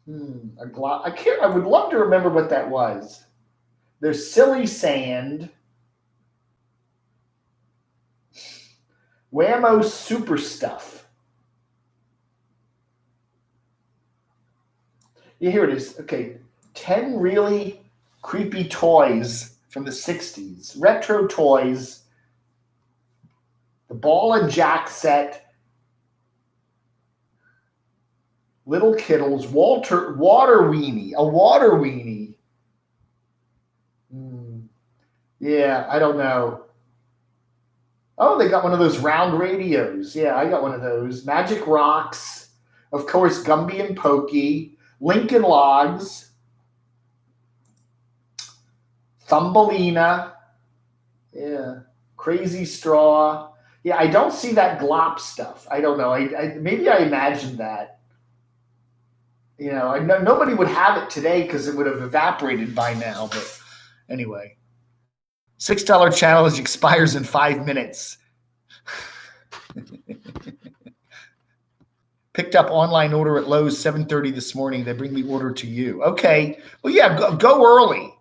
A glop. I would love to remember what that was. There's silly sand. Whammo super stuff. Yeah, here it is. Okay. 10 really creepy toys from the 60s. Retro toys. The ball and jack set. Little Kittles. Water weenie. A water weenie. Yeah, I don't know. Oh, they got one of those round radios. Yeah, I got one of those. Magic Rocks. Of course, Gumby and Pokey. Lincoln Logs. Thumbelina. Yeah. Crazy Straw. Yeah, I don't see that glop stuff. I don't know. Maybe I imagined that. Nobody would have it today because it would have evaporated by now. But anyway. $6 challenge expires in 5 minutes. Picked up online order at Lowe's 7:30 this morning. They bring the order to you. Okay. Well, yeah, go early,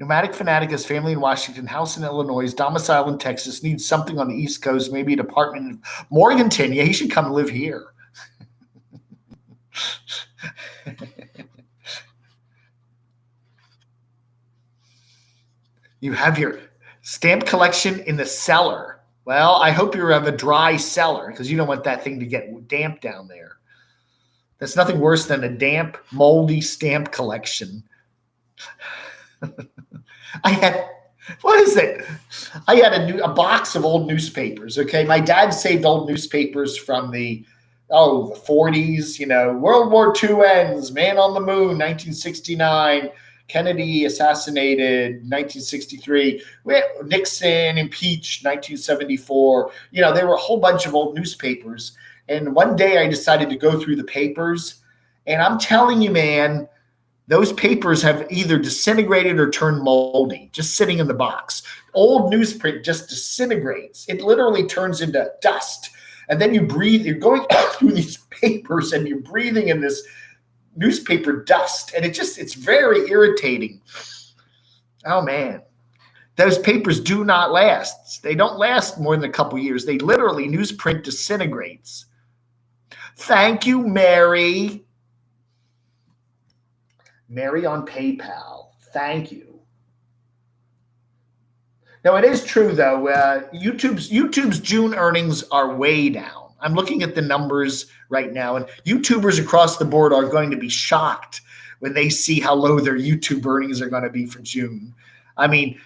Nomadic Fanatic has family in Washington, house in Illinois, domicile in Texas, needs something on the East Coast, maybe an apartment in Morganton. Yeah, he should come live here. You have your stamp collection in the cellar. Well, I hope you have a dry cellar because you don't want that thing to get damp down there. That's nothing worse than a damp, moldy stamp collection. What is it? I had a box of old newspapers. Okay, my dad saved old newspapers from the 40s. World War II ends, Man on the Moon, 1969. Kennedy assassinated, 1963. Nixon impeached, 1974. There were a whole bunch of old newspapers. And one day I decided to go through the papers. And I'm telling you, man, those papers have either disintegrated or turned moldy, just sitting in the box. Old newsprint just disintegrates. It literally turns into dust. And then you breathe. You're going through these papers and you're breathing in this newspaper dust, and it's very irritating. Oh man, those papers do not last. They don't last more than a couple years. They literally, newsprint disintegrates. Thank you, Mary. Mary on PayPal. Thank you. Now it is true though. YouTube's June earnings are way down. I'm looking at the numbers right now, and YouTubers across the board are going to be shocked when they see how low their YouTube earnings are going to be for June. I mean,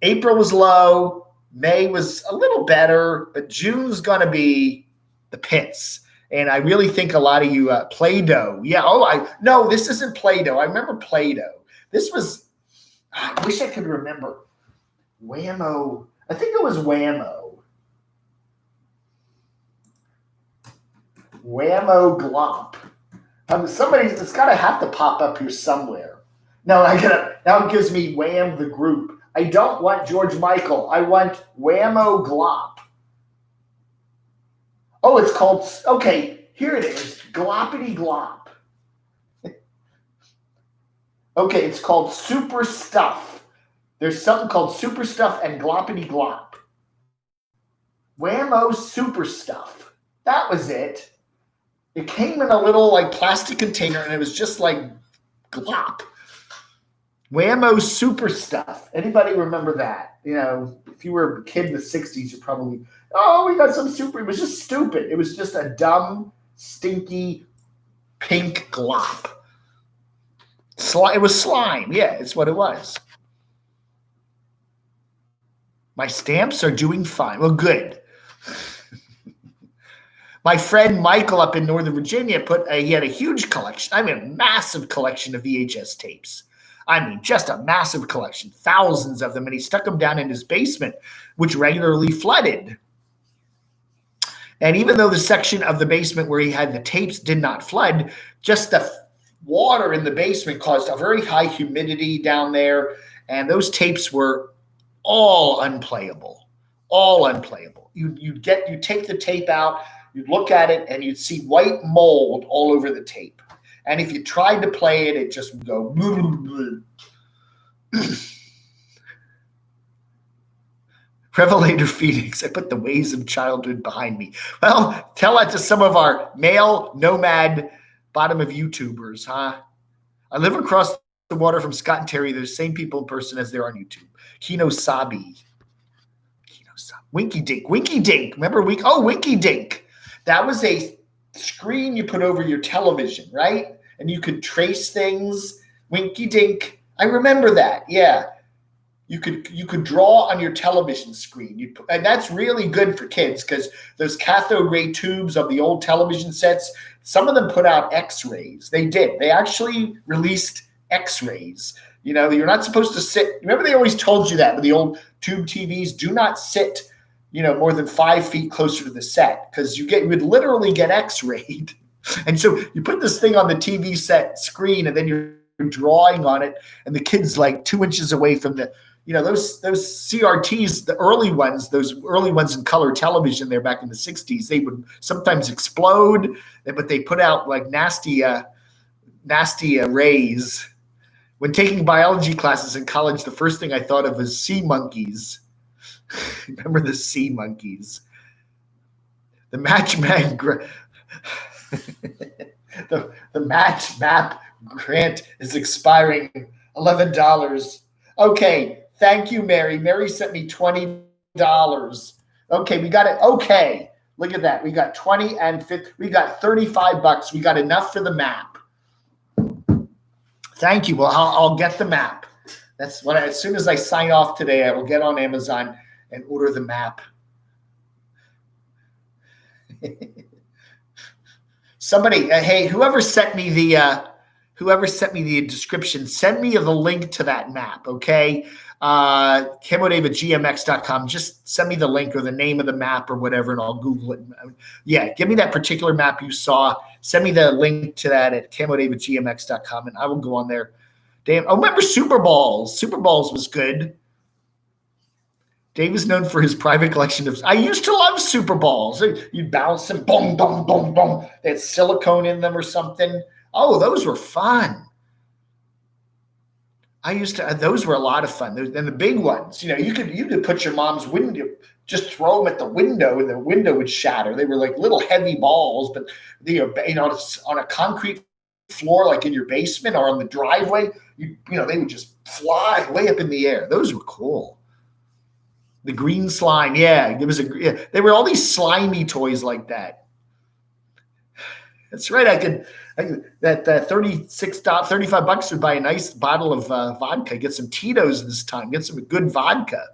April was low, May was a little better, but June's going to be the pits. And I really think a lot of you, Play-Doh. Yeah. No, this isn't Play-Doh. I remember Play-Doh. This was, I wish I could remember. Whammo. I think it was Whammo. Whammo glop. It's got to have to pop up here somewhere. No, now it gives me Wham the group. I don't want George Michael. I want Whammo glop. Oh, it's called, okay, here it is. Gloppity glop. Okay, it's called Super Stuff. There's something called Super Stuff and Gloppity glop. Whammo Super Stuff. That was it. It came in a little plastic container, and it was just like glop. Whammo Super Stuff. Anybody remember that? If you were a kid in the 60s, you probably, we got some super. It was just stupid. It was just a dumb, stinky, pink glop. It was slime. Yeah, it's what it was. My stamps are doing fine. Well, good. My friend Michael up in Northern Virginia he had a huge collection. I mean, a massive collection of VHS tapes. I mean, just a massive collection, thousands of them. And he stuck them down in his basement, which regularly flooded. And even though the section of the basement where he had the tapes did not flood, just the water in the basement caused a very high humidity down there. And those tapes were all unplayable, all unplayable. You'd take the tape out, you'd look at it, and you'd see white mold all over the tape. And if you tried to play it, it just would go. Revelator Phoenix, I put the ways of childhood behind me. Well, tell that to some of our male nomad bottom of YouTubers, huh? I live across the water from Scott and Terry. They're the same people in person as they're on YouTube. Kino Sabi. Winky Dink. Winky Dink. Remember Winky Dink. That was a screen you put over your television, right? And you could trace things. Winky Dink. I remember that. Yeah. You could draw on your television screen. And that's really good for kids because those cathode ray tubes of the old television sets, some of them put out X-rays. They did. They actually released X-rays. You know, you're not supposed to sit. Remember they always told you that with the old tube TVs, do not sit, more than 5 feet closer to the set because you would literally get X-rayed. And so you put this thing on the TV set screen and then you're drawing on it and the kid's like 2 inches away from the, those CRTs, the early ones, those early ones in color television there back in the 60s, they would sometimes explode, but they put out like nasty rays. When taking biology classes in college, the first thing I thought of was sea monkeys. Remember the sea monkeys? The match man, the match map grant is expiring. $11. Okay, thank you, Mary. Mary sent me $20. Okay, we got it. Okay, look at that. We got 20 and 50. We got $35. We got enough for the map. Thank you. Well, I'll get the map. That's what as soon as I sign off today, I will get on Amazon and order the map. Somebody, hey, whoever sent me the description, send me the link to that map, okay? CamoDave@gmx.com. Just send me the link or the name of the map or whatever, and I'll Google it. Yeah, give me that particular map you saw. Send me the link to that at CamoDave@gmx.com, and I will go on there. Damn. Oh, remember Super Balls? Super Balls was good. Dave is known for his private collection of. I used to love Super Balls. You'd bounce them, boom, boom, boom, boom. They had silicone in them or something. Oh, those were fun. Those were a lot of fun. And the big ones, you could put your mom's window, just throw them at the window and the window would shatter. They were like little heavy balls, but on a concrete floor, like in your basement or on the driveway, they would just fly way up in the air. Those were cool. The green slime. Yeah. There were all these slimy toys like that. That's right. That $35 would buy a nice bottle of vodka. Get some Tito's this time. Get some good vodka.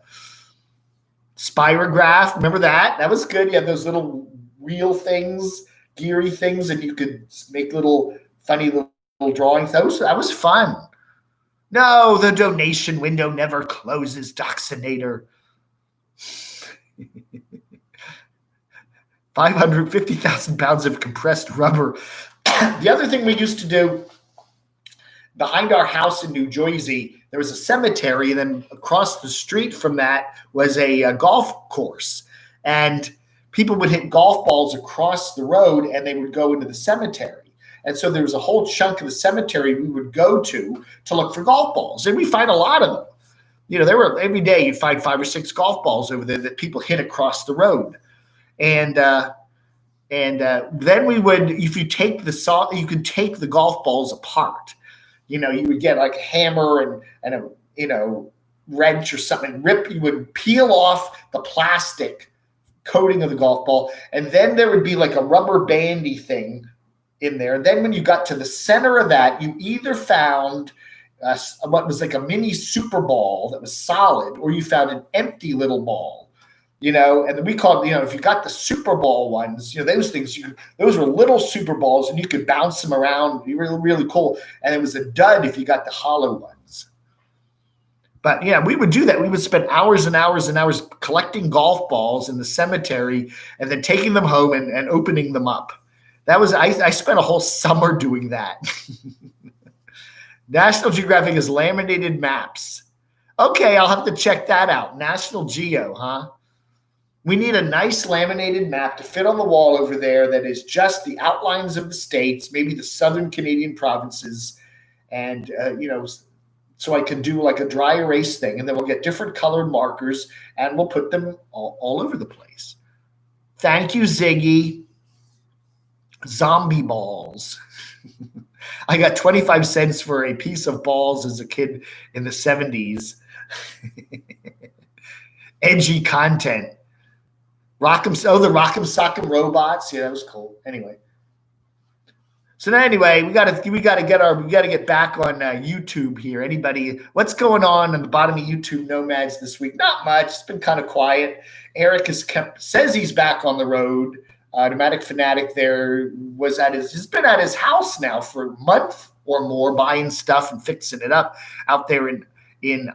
Spirograph. Remember that? That was good. You had those little wheel things, geary things, and you could make little funny little drawings. That was fun. No, the donation window never closes, Doxinator. 550,000 pounds of compressed rubber. The other thing we used to do behind our house in New Jersey, there was a cemetery, and then across the street from that was a golf course. And people would hit golf balls across the road, and they would go into the cemetery. And so there was a whole chunk of the cemetery we would go to look for golf balls, and we find a lot of them. There were every day you'd find 5 or 6 golf balls over there that people hit across the road. And then we would, if you take you could take the golf balls apart. You would get like a hammer and a wrench or something. You would peel off the plastic coating of the golf ball, and then there would be like a rubber bandy thing in there. Then when you got to the center of that, you either found what was like a mini super ball that was solid, or you found an empty little ball, and then we called, if you got the super ball ones, those things, those were little super balls and you could bounce them around. They were really, really cool. And it was a dud if you got the hollow ones. But yeah, we would do that. We would spend hours and hours and hours collecting golf balls in the cemetery and then taking them home and opening them up. I spent a whole summer doing that. National Geographic has laminated maps. Okay, I'll have to check that out. National Geo, huh? We need a nice laminated map to fit on the wall over there that is just the outlines of the states, maybe the southern Canadian provinces, and, so I can do like a dry erase thing, and then we'll get different colored markers, and we'll put them all over the place. Thank you, Ziggy. Zombie balls. I got 25 cents for a piece of balls as a kid in the 70s. Edgy content. The Rock'em Sock'em robots. Yeah, that was cool. Anyway. So now, we got to get back on YouTube here. Anybody, what's going on the bottom of YouTube Nomads this week? Not much. It's been kind of quiet. Eric says he's back on the road. Nomadic Fanatic there he's been at his house now for a month or more, buying stuff and fixing it up out there in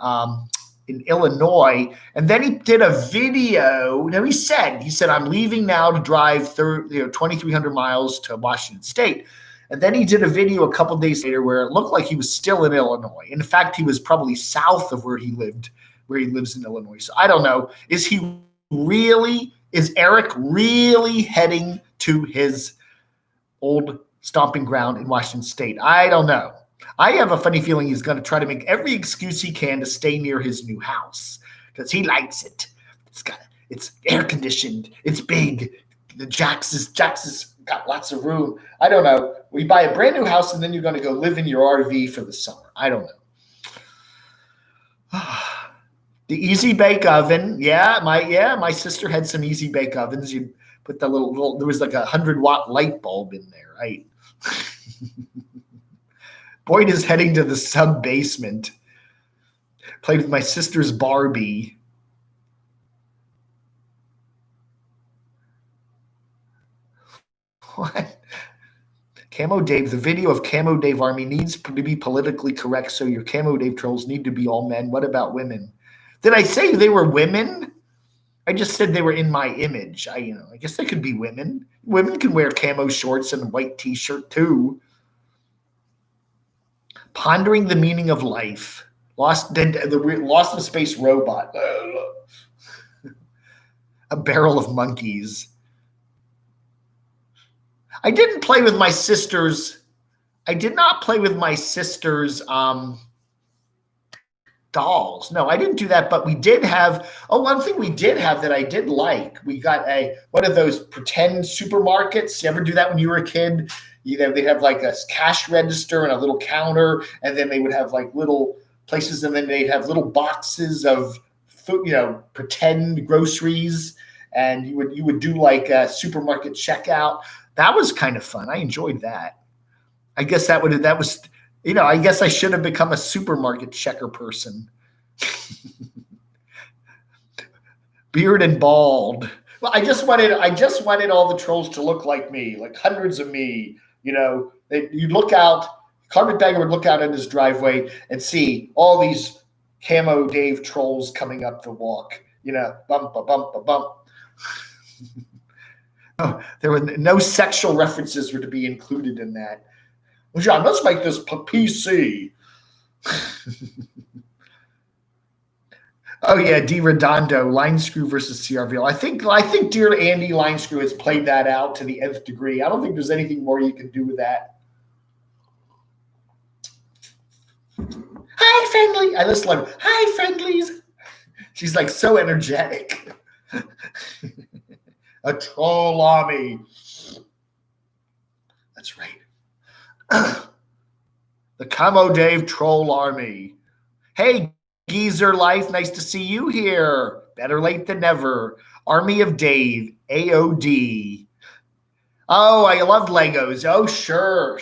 Illinois. And then he did a video. Now he said, I'm leaving now to drive 2,300 miles to Washington State. And then he did a video a couple days later where it looked like he was still in Illinois. In fact, he was probably south of where he lives in Illinois. So I don't know. Is Eric really heading to his old stomping ground in Washington State? I don't know. I have a funny feeling he's going to try to make every excuse he can to stay near his new house because he likes it. It's air conditioned. It's big. The Jax has got lots of room. I don't know. We buy a brand new house and then you're going to go live in your RV for the summer. I don't know. The Easy Bake Oven. My sister had some Easy Bake Ovens. You put the little there was like 100-watt light bulb in there, right? Boyd is heading to the sub-basement. Played with my sister's Barbie. What? Camo Dave, the video of Camo Dave Army needs to be politically correct, so your Camo Dave trolls need to be all men. What about women? Did I say they were women? I just said they were in my image. I guess they could be women. Women can wear camo shorts and a white t-shirt too. Pondering the meaning of life. Lost in Space robot. A barrel of monkeys. I didn't play with my sister's. I did not play with my sister's dolls. No, I didn't do that, but we did have, one thing we did have that I did like. We got one of those pretend supermarkets. You ever do that when you were a kid? They'd have like a cash register and a little counter, and then they would have like little places, and then they'd have little boxes of food, pretend groceries, and you would do like a supermarket checkout. That was kind of fun. I enjoyed that. I guess I guess I should have become a supermarket checker person. Beard and bald. Well, I just wanted all the trolls to look like me, like hundreds of me. You'd look out, Carpetbagger would look out in his driveway and see all these Camo Dave trolls coming up the walk. Bump, bump, bump, bump. Oh, there were no sexual references were to be included in that. Well, John, let's make this PC. Oh yeah, D Redondo, line screw versus CRVL. I think dear Andy line screw has played that out to the nth degree. I don't think there's anything more you can do with that. Hi, friendly. I just love. Hi, friendlies. She's like so energetic. A troll army. That's right. The Camo Dave troll army. Hey, Geezer Life, nice to see you here. Better late than never. Army of Dave, AOD. Oh, I love Legos. Oh, sure.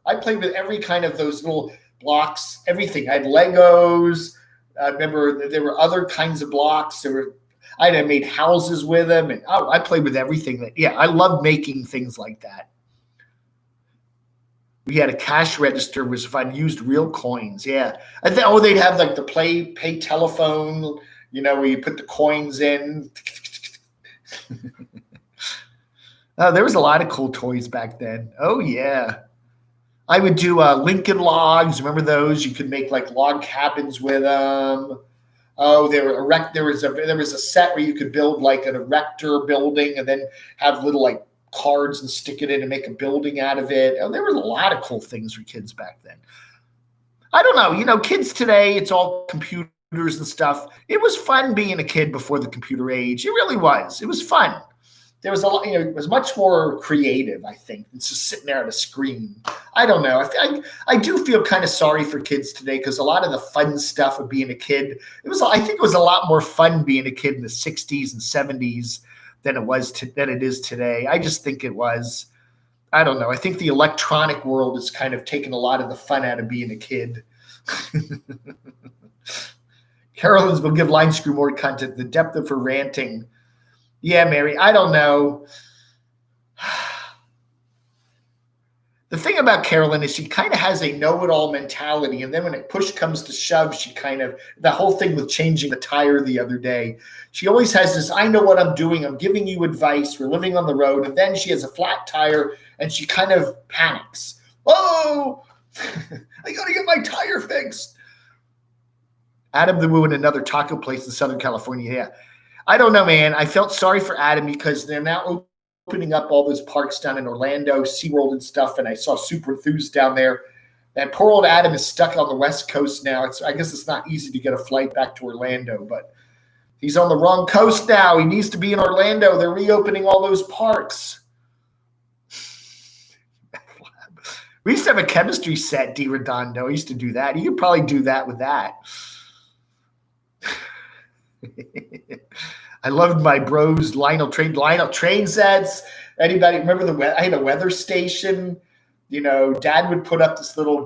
I played with every kind of those little blocks, everything. I had Legos. I remember there were other kinds of blocks. I had made houses with them, and I played with everything. I loved making things like that. We had a cash register, was if I'd used real coins. Yeah. They'd have like the pay telephone, where you put the coins in. Oh, there was a lot of cool toys back then. Oh, yeah. I would do Lincoln logs. Remember those? You could make like log cabins with them. Oh, there was a set where you could build like an erector building and then have little like cards and stick it in and make a building out of it. Oh, there was a lot of cool things for kids back then. I don't know. Kids today, it's all computers and stuff. It was fun being a kid before the computer age. It really was. It was fun. There was a lot, it was much more creative, I think, than just sitting there at a screen. I don't know. I do feel kind of sorry for kids today because a lot of the fun stuff of being a kid, I think it was a lot more fun being a kid in the 60s and 70s than it is today. I just think it was. I don't know. I think the electronic world has kind of taken a lot of the fun out of being a kid. Carolyn's will give Line Screw more content. The depth of her ranting. Yeah, Mary, I don't know. The thing about Carolyn is she kind of has a know-it-all mentality, and then when push comes to shove, the whole thing with changing the tire the other day, she always has this, I know what I'm doing, I'm giving you advice, we're living on the road, and then she has a flat tire, and she kind of panics. Oh, I got to get my tire fixed. Adam the Woo in another taco place in Southern California, yeah. I don't know, man. I felt sorry for Adam because they're now opening up all those parks down in Orlando, SeaWorld and stuff, and I saw Super Enthused down there. And poor old Adam is stuck on the West Coast now. I guess it's not easy to get a flight back to Orlando, but he's on the wrong coast now. He needs to be in Orlando. They're reopening all those parks. We used to have a chemistry set, DiRedondo. I used to do that. You could probably do that with that. I loved my bros Lionel train sets. Anybody remember I had a weather station? Dad would put up this little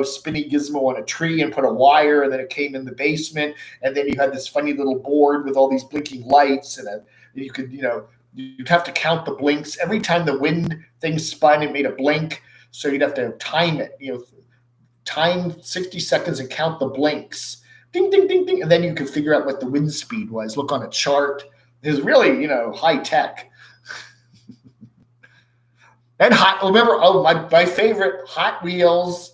spinny gizmo on a tree and put a wire, and then it came in the basement, and then you had this funny little board with all these blinking lights, and you could, you'd have to count the blinks. Every time the wind thing spun, it made a blink, so you'd have to time it, time 60 seconds and count the blinks. Ding, ding, ding, ding. And then you could figure out what the wind speed was. Look on a chart. It was really, high tech. And my favorite Hot Wheels.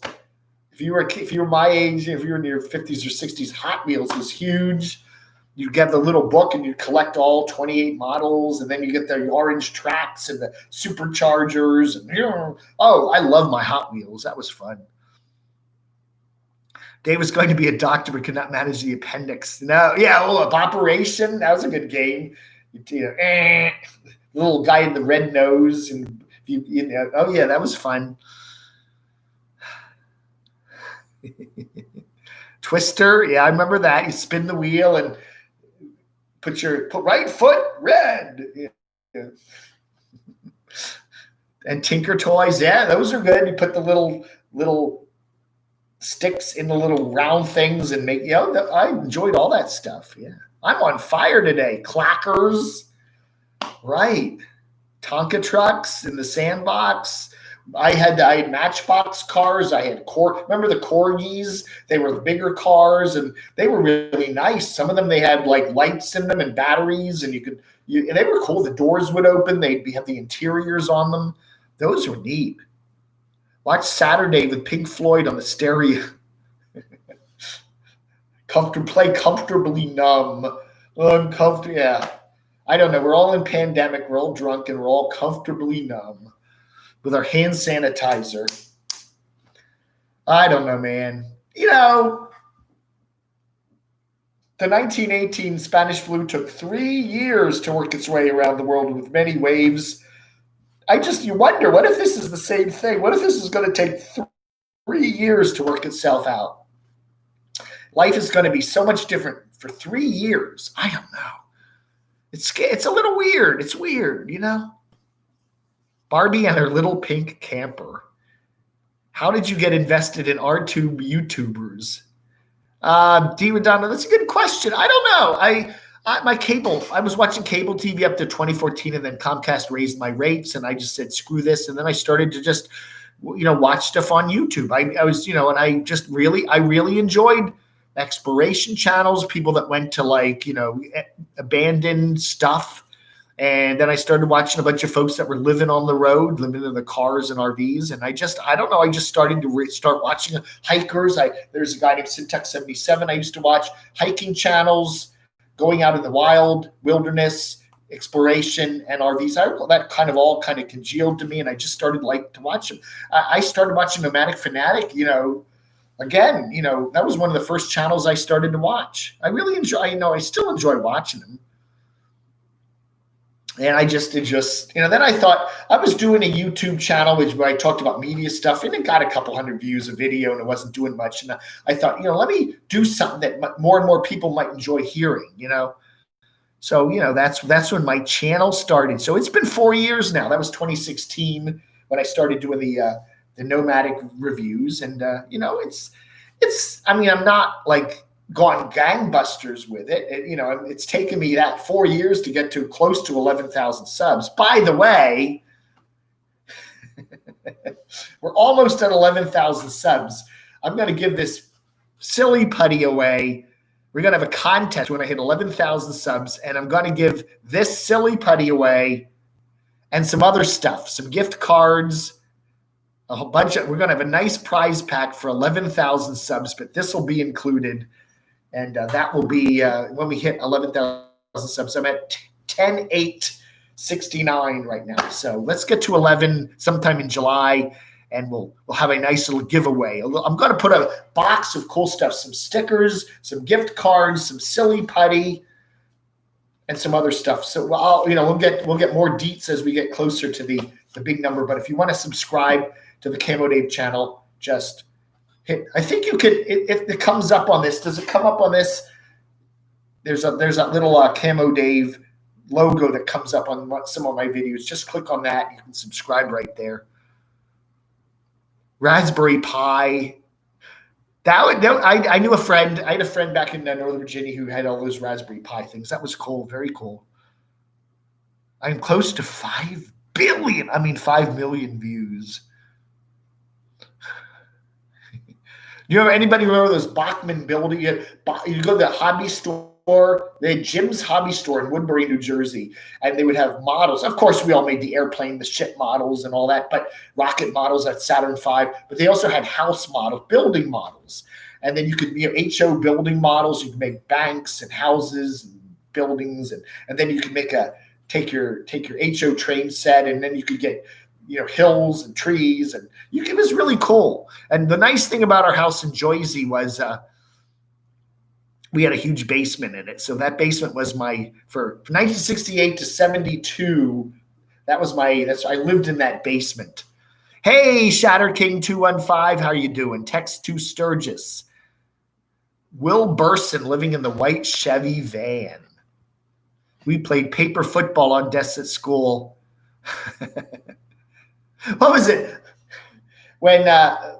If you were my age, if you were in your 50s or 60s, Hot Wheels was huge. You get the little book and you collect all 28 models, and then you get the orange tracks and the superchargers. And I love my Hot Wheels. That was fun. Dave was going to be a doctor but could not manage the appendix. Operation. That was a good game. The little guy in the red nose, and that was fun. Twister, yeah, I remember that. You spin the wheel and put right foot red. Yeah. And Tinker Toys, yeah, those are good. You put the little sticks in the little round things and make, I enjoyed all that stuff. Yeah. I'm on fire today. Clackers. Right. Tonka trucks in the sandbox. I had Matchbox cars. I had remember the Corgis? They were the bigger cars and they were really nice. Some of them, they had like lights in them and batteries, and they were cool. The doors would open. They'd have the interiors on them. Those were neat. Watch SaturDAVE with Pink Floyd on the stereo. Play Comfortably Numb. Uncomfortable. Yeah. I don't know. We're all in pandemic. We're all drunk and we're all comfortably numb with our hand sanitizer. I don't know, man. The 1918 Spanish flu took 3 years to work its way around the world with many waves. You wonder, what if this is the same thing? What if this is going to take 3 years to work itself out? Life is going to be so much different for 3 years. I don't know. It's a little weird. It's weird, Barbie and her little pink camper. How did you get invested in RTube YouTubers? D. Redondo, that's a good question. I don't know. My cable, I was watching cable TV up to 2014, and then Comcast raised my rates, and I just said, screw this. And then I started to just, watch stuff on YouTube. I was, and I really enjoyed exploration channels, people that went to abandoned stuff. And then I started watching a bunch of folks that were living on the road, living in the cars and RVs. And I don't know, I just started to start watching hikers. There's a guy named Syntax77. I used to watch hiking channels, going out in the wild, wilderness, exploration, and RVs. That all congealed to me, and I just started to watch them. I started watching Nomadic Fanatic, again, that was one of the first channels I started to watch. I really enjoy, I still enjoy watching them. And I just, then I thought I was doing a YouTube channel where I talked about media stuff, and it got a couple hundred views a video, and it wasn't doing much. And I thought, let me do something that more and more people might enjoy hearing, So, that's when my channel started. So it's been 4 years now. That was 2016 when I started doing the Nomadic reviews. And, I'm not gone gangbusters with it. It's taken me that 4 years to get to close to 11,000 subs. By the way, we're almost at 11,000 subs. I'm going to give this silly putty away. We're going to have a contest when I hit 11,000 subs, and I'm going to give this silly putty away and some other stuff, some gift cards, a whole bunch of, we're going to have a nice prize pack for 11,000 subs, but this will be included. And that will be when we hit 11,000 subs. I'm at 10,869 right now. So let's get to 11 sometime in July, and we'll have a nice little giveaway. I'm going to put a box of cool stuff, some stickers, some gift cards, some silly putty, and some other stuff. So we'll get more deets as we get closer to the big number. But if you want to subscribe to the Camo Dave channel, just hit. I think you could, if it comes up on this. Does it come up on this? There's that little Camo Dave logo that comes up on some of my videos. Just click on that. You can subscribe right there. Raspberry Pi. I knew a friend. I had a friend back in Northern Virginia who had all those Raspberry Pi things. That was cool. Very cool. I'm close to 5 million views. You know, anybody remember those Bachman building? You go to the hobby store. They had Jim's Hobby Store in Woodbury, New Jersey, and they would have models. Of course, we all made the airplane, the ship models, and all that, but rocket models at Saturn V. But they also had house models, building models, and then you could HO building models. You could make banks and houses and buildings, and then you could take your HO train set, and then you could get hills and trees, and it was really cool. And the nice thing about our house in Jersey was we had a huge basement in it. So that basement was for 1968 to 72. I lived in that basement. Hey, Shatter King 215, how are you doing? Text to Sturgis. Will Burson living in the white Chevy van. We played paper football on desks at school. What was it? When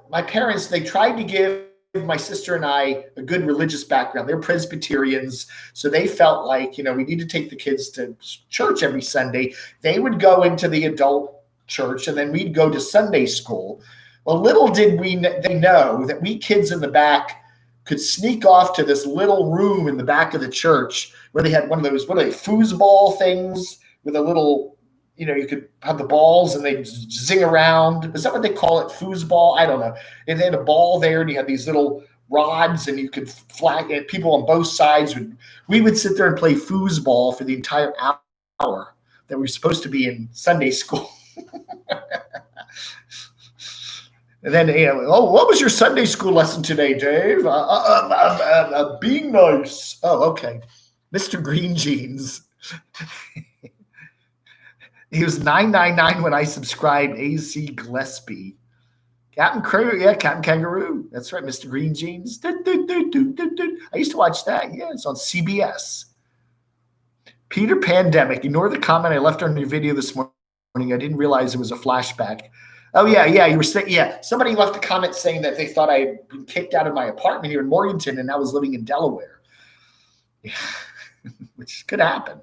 my parents, they tried to give my sister and I a good religious background. They're Presbyterians, so they felt like, we need to take the kids to church every Sunday. They would go into the adult church, and then we'd go to Sunday school. Well, little did they know that we kids in the back could sneak off to this little room in the back of the church where they had one of those, what are they, foosball things with a little, you could have the balls and they zing around. Is that what they call it? Foosball? I don't know. And they had a ball there, and you had these little rods, and you could flag it. People on both sides we would sit there and play foosball for the entire hour that we were supposed to be in Sunday school. And then, what was your Sunday school lesson today, Dave? Being nice. Oh, okay. Mr. Green Jeans. He was $9.99 when I subscribed. AC Gillespie. Captain Crew, yeah, Captain Kangaroo. That's right, Mr. Green Jeans. I used to watch that. Yeah, it's on CBS. Peter Pandemic. Ignore the comment I left on your video this morning. I didn't realize it was a flashback. Oh yeah, yeah. You were saying, yeah. Somebody left a comment saying that they thought I had been kicked out of my apartment here in Morganton, and I was living in Delaware, which could happen.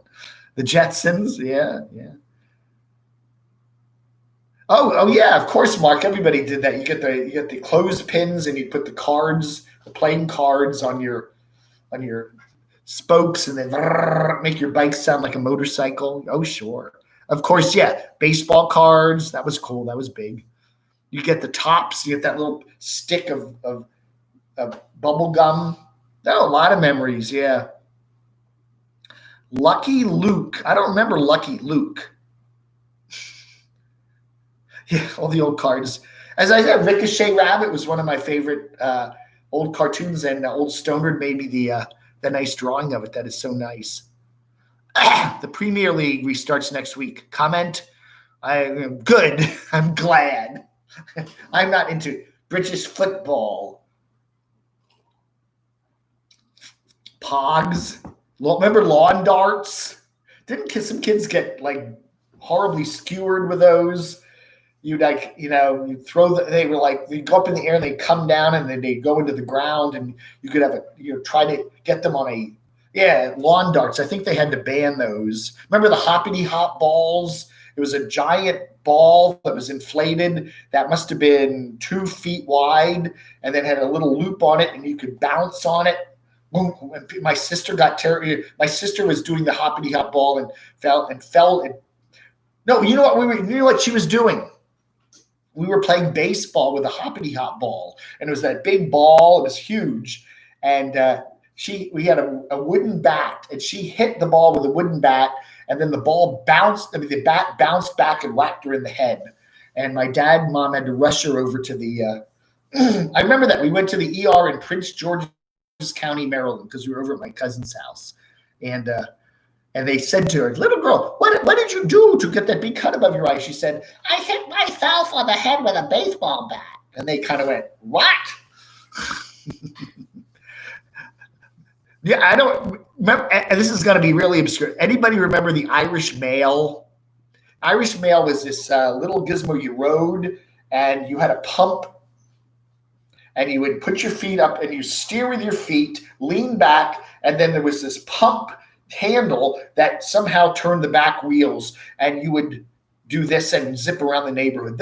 The Jetsons, yeah, yeah. Oh yeah, of course, Mark. Everybody did that. You get the clothespins, and you put the cards, the playing cards on your spokes, and then make your bike sound like a motorcycle. Oh sure, of course, yeah. Baseball cards. That was cool. That was big. You get the tops. You get that little stick of bubble gum. Oh, a lot of memories. Yeah. Lucky Luke. I don't remember Lucky Luke. Yeah, all the old cards. As I said, Ricochet Rabbit was one of my favorite old cartoons, and old Stonard made me the nice drawing of it. That is so nice. The Premier League restarts next week. Comment. I'm good. I'm glad. I'm not into British football. Pogs. Remember lawn darts? Didn't some kids get like horribly skewered with those? You'd like, you throw they were like, they'd go up in the air and they'd come down and then they'd go into the ground, and you could have try to get them on lawn darts. I think they had to ban those. Remember the hoppity hop balls? It was a giant ball that was inflated that must have been 2 feet wide, and then had a little loop on it, and you could bounce on it. My sister got terrified. My sister was doing the hoppity hop ball and fell. No, you know what she was doing? We were playing baseball with a hoppity hop ball, and it was that big ball. It was huge, and we had a wooden bat, and she hit the ball with a wooden bat, and then the ball bounced. I mean, the bat bounced back and whacked her in the head. And my dad and mom had to rush her over to the. I remember that we went to the ER in Prince George's County, Maryland, because we were over at my cousin's house, and they said to her, "Little girl, what did you do to get that big cut above your eye?" She said, "I hit myself on the head with a baseball bat." And they kind of went, "What?" Yeah, I don't remember. And this is going to be really obscure. Anybody remember the Irish Mail? Irish Mail was this little gizmo you rode, and you had a pump, and you would put your feet up, and you steer with your feet, lean back, and then there was this pump handle that somehow turned the back wheels, and you would do this and zip around the neighborhood.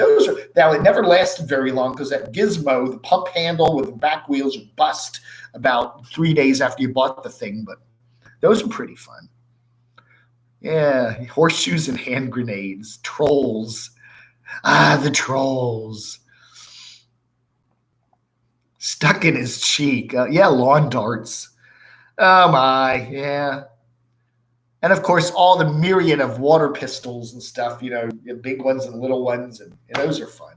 Now it never lasted very long, because that gizmo, the pump handle with the back wheels, would bust about 3 days after you bought the thing. But those were pretty fun. Yeah, horseshoes and hand grenades, trolls. The trolls. Stuck in his cheek. Yeah, lawn darts. Oh my, yeah. And of course, all the myriad of water pistols and stuff, the big ones and little ones, and those are fun.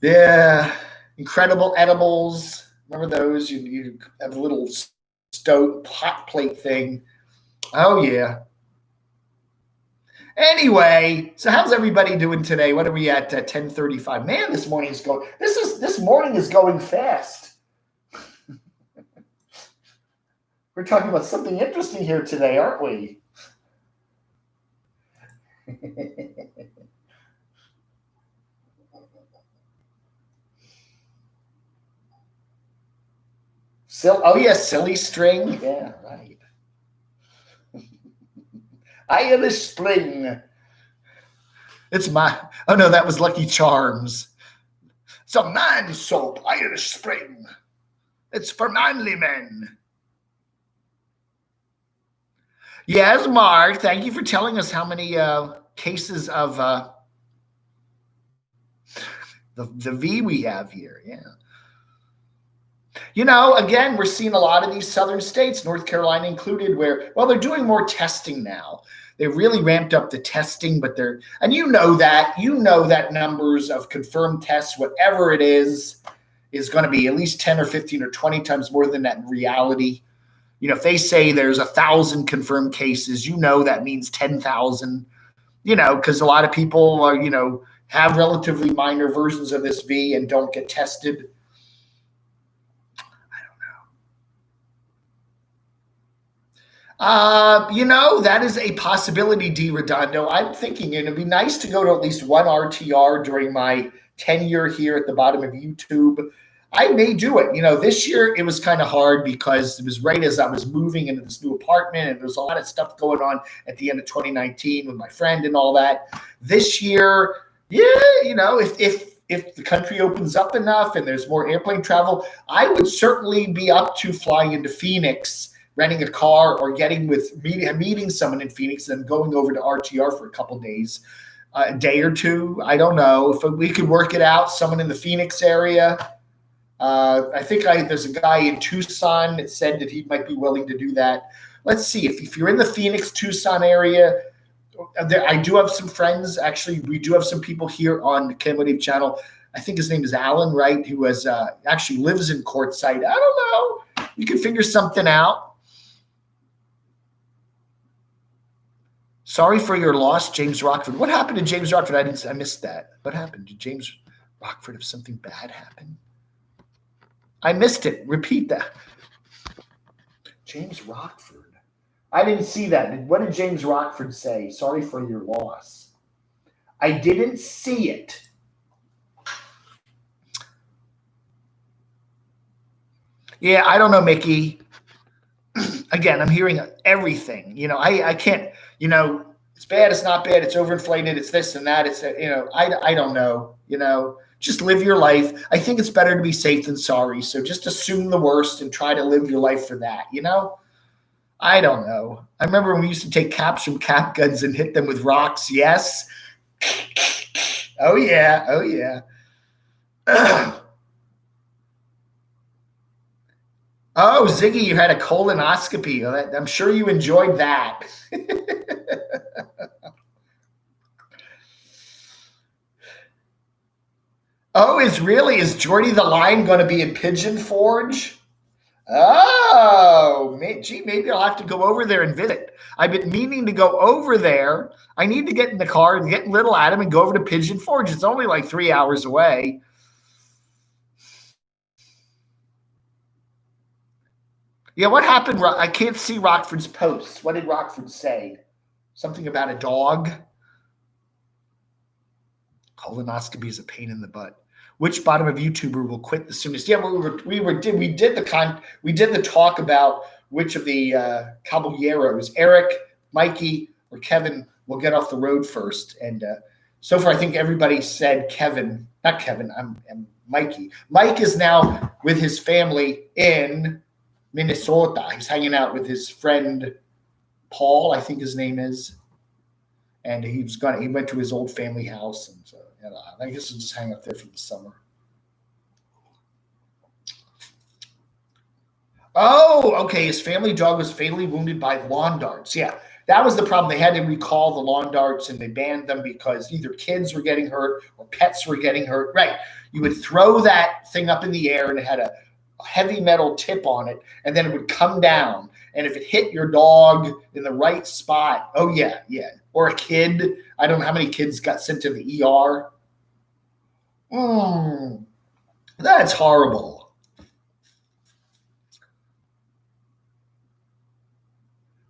Yeah, incredible edibles. Remember those? You have a little stove hot plate thing. Oh yeah. Anyway, so how's everybody doing today? What are we at? 10:35. Man, this morning is going. This morning is going fast. We're talking about something interesting here today, aren't we? Oh yeah, silly string. Yeah, right. Irish Spring. It's oh no, that was Lucky Charms. Some man soap, Irish Spring. It's for manly men. Yes, Mark, thank you for telling us how many cases of the V we have here. Yeah. Again, we're seeing a lot of these southern states, North Carolina included, where, they're doing more testing now. They really ramped up the testing, but and that numbers of confirmed tests, whatever it is going to be at least 10 or 15 or 20 times more than that in reality. If they say there's 1,000 confirmed cases, that means 10,000, because a lot of people are, have relatively minor versions of this V and don't get tested. That is a possibility, D. Redondo. I'm thinking it'd be nice to go to at least one RTR during my tenure here at the bottom of YouTube. I may do it. This year it was kind of hard because it was right as I was moving into this new apartment, and there was a lot of stuff going on at the end of 2019 with my friend and all that. This year, yeah, if the country opens up enough and there's more airplane travel, I would certainly be up to flying into Phoenix, renting a car, or meeting someone in Phoenix and then going over to RTR for a couple days, a day or two. I don't know if we could work it out. Someone in the Phoenix area. I think there's a guy in Tucson that said that he might be willing to do that. Let's see if you're in the Phoenix, Tucson area. I do have some friends. Actually, we do have some people here on the Camo channel. I think his name is Alan, right? Who actually lives in Quartzsite. I don't know. We can figure something out. Sorry for your loss, James Rockford. What happened to James Rockford? I missed that. What happened? Did James Rockford have something bad happen? I missed it. Repeat that. James Rockford. I didn't see that. What did James Rockford say? Sorry for your loss. I didn't see it. Yeah, I don't know, Mickey. Again, I'm hearing everything. I can't, it's bad, it's not bad, it's overinflated, it's this and that. It's, I don't know, just live your life. I think it's better to be safe than sorry. So just assume the worst and try to live your life for that, I don't know. I remember when we used to take caps from cap guns and hit them with rocks. Yes. Oh, yeah. Oh, yeah. Oh, Ziggy, you had a colonoscopy. I'm sure you enjoyed that. Oh, is Jordy the Lion going to be in Pigeon Forge? Oh, gee, maybe I'll have to go over there and visit. I've been meaning to go over there. I need to get in the car and get Little Adam and go over to Pigeon Forge. It's only like 3 hours away. Yeah, what happened? I can't see Rockford's posts. What did Rockford say? Something about a dog? Colonoscopy is a pain in the butt. Which bottom of YouTuber will quit the soonest? Yeah, we did the talk about which of the caballeros, Eric, Mikey, or Kevin, will get off the road first. And so far, I think everybody said Kevin. Not Kevin. I'm Mikey. Mike is now with his family in Minnesota. He's hanging out with his friend Paul, I think his name is, and he went to his old family house, and so I guess he'll just hang out there for the summer. Oh, okay. His family dog was fatally wounded by lawn darts. Yeah, that was the problem. They had to recall the lawn darts, and they banned them because either kids were getting hurt or pets were getting hurt. Right. You would throw that thing up in the air, and it had a heavy metal tip on it, and then it would come down. And if it hit your dog in the right spot, oh, yeah. Or a kid. I don't know how many kids got sent to the ER. That's horrible.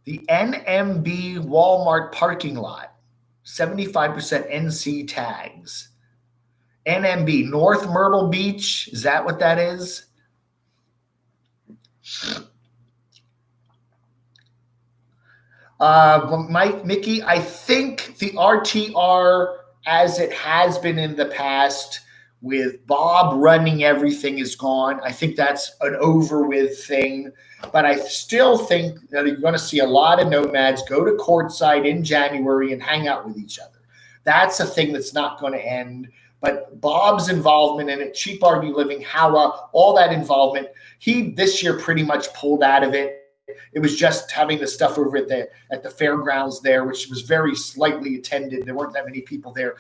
The NMB Walmart parking lot, 75% NC tags. NMB, North Myrtle Beach, is that what that is? Mickey, I think the RTR, as it has been in the past, with Bob running everything, is gone. I think that's an over with thing. But I still think that you're going to see a lot of nomads go to Quartzsite in January and hang out with each other. That's a thing that's not going to end. But Bob's involvement in it, Cheap RV Living, Howa, all that involvement, he this year pretty much pulled out of it. It was just having the stuff over at the fairgrounds there, which was very slightly attended. There weren't that many people there.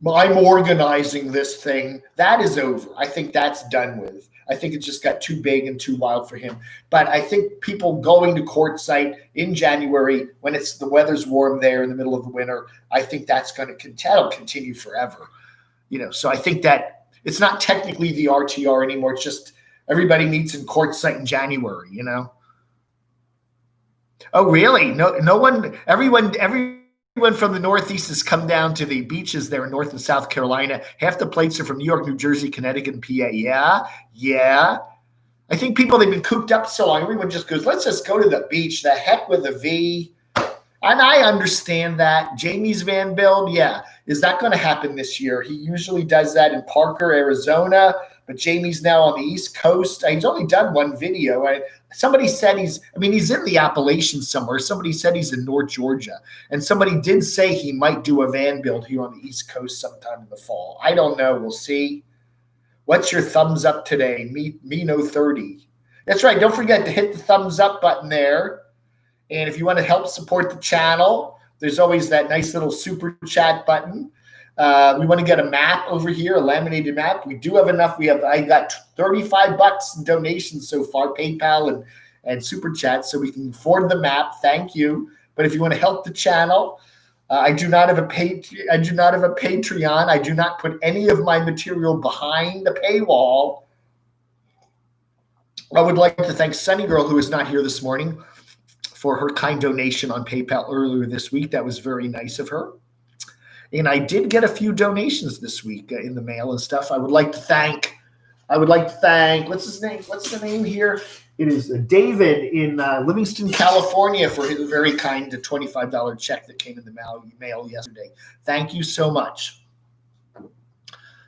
I'm organizing this thing, that is over. I think that's done with. I think it just got too big and too wild for him. But I think people going to Quartzsite in January, when the weather's warm there in the middle of the winter, I think that's going to continue forever. So I think that it's not technically the RTR anymore. It's just everybody meets in Quartzsite in January. Oh, really? No one, everyone from the Northeast has come down to the beaches there in North and South Carolina. Half the plates are from New York, New Jersey, Connecticut, and PA. Yeah, yeah. I think people, they've been cooped up so long. Everyone just goes, let's just go to the beach. The heck with a V. And I understand that. Jamie's van build, yeah. Is that going to happen this year? He usually does that in Parker, Arizona, but Jamie's now on the East Coast. He's only done one video. Somebody said he's in the Appalachians somewhere. Somebody said he's in North Georgia. And somebody did say he might do a van build here on the East Coast sometime in the fall. I don't know. We'll see. What's your thumbs up today? Me 30. That's right. Don't forget to hit the thumbs up button there. And if you want to help support the channel, there's always that nice little super chat button. We want to get a map over here, a laminated map. We do have enough. I got $35 in donations so far, PayPal and super chat, so we can afford the map. Thank you. But if you want to help the channel, I do not have a Patreon. I do not put any of my material behind the paywall. I would like to thank Sunny Girl, who is not here this morning, for her kind donation on PayPal earlier this week. That was very nice of her. And I did get a few donations this week in the mail and stuff. I would like to thank, what's his name? What's the name here? It is David in Livingston, California, for his very kind $25 check that came in the mail yesterday. Thank you so much.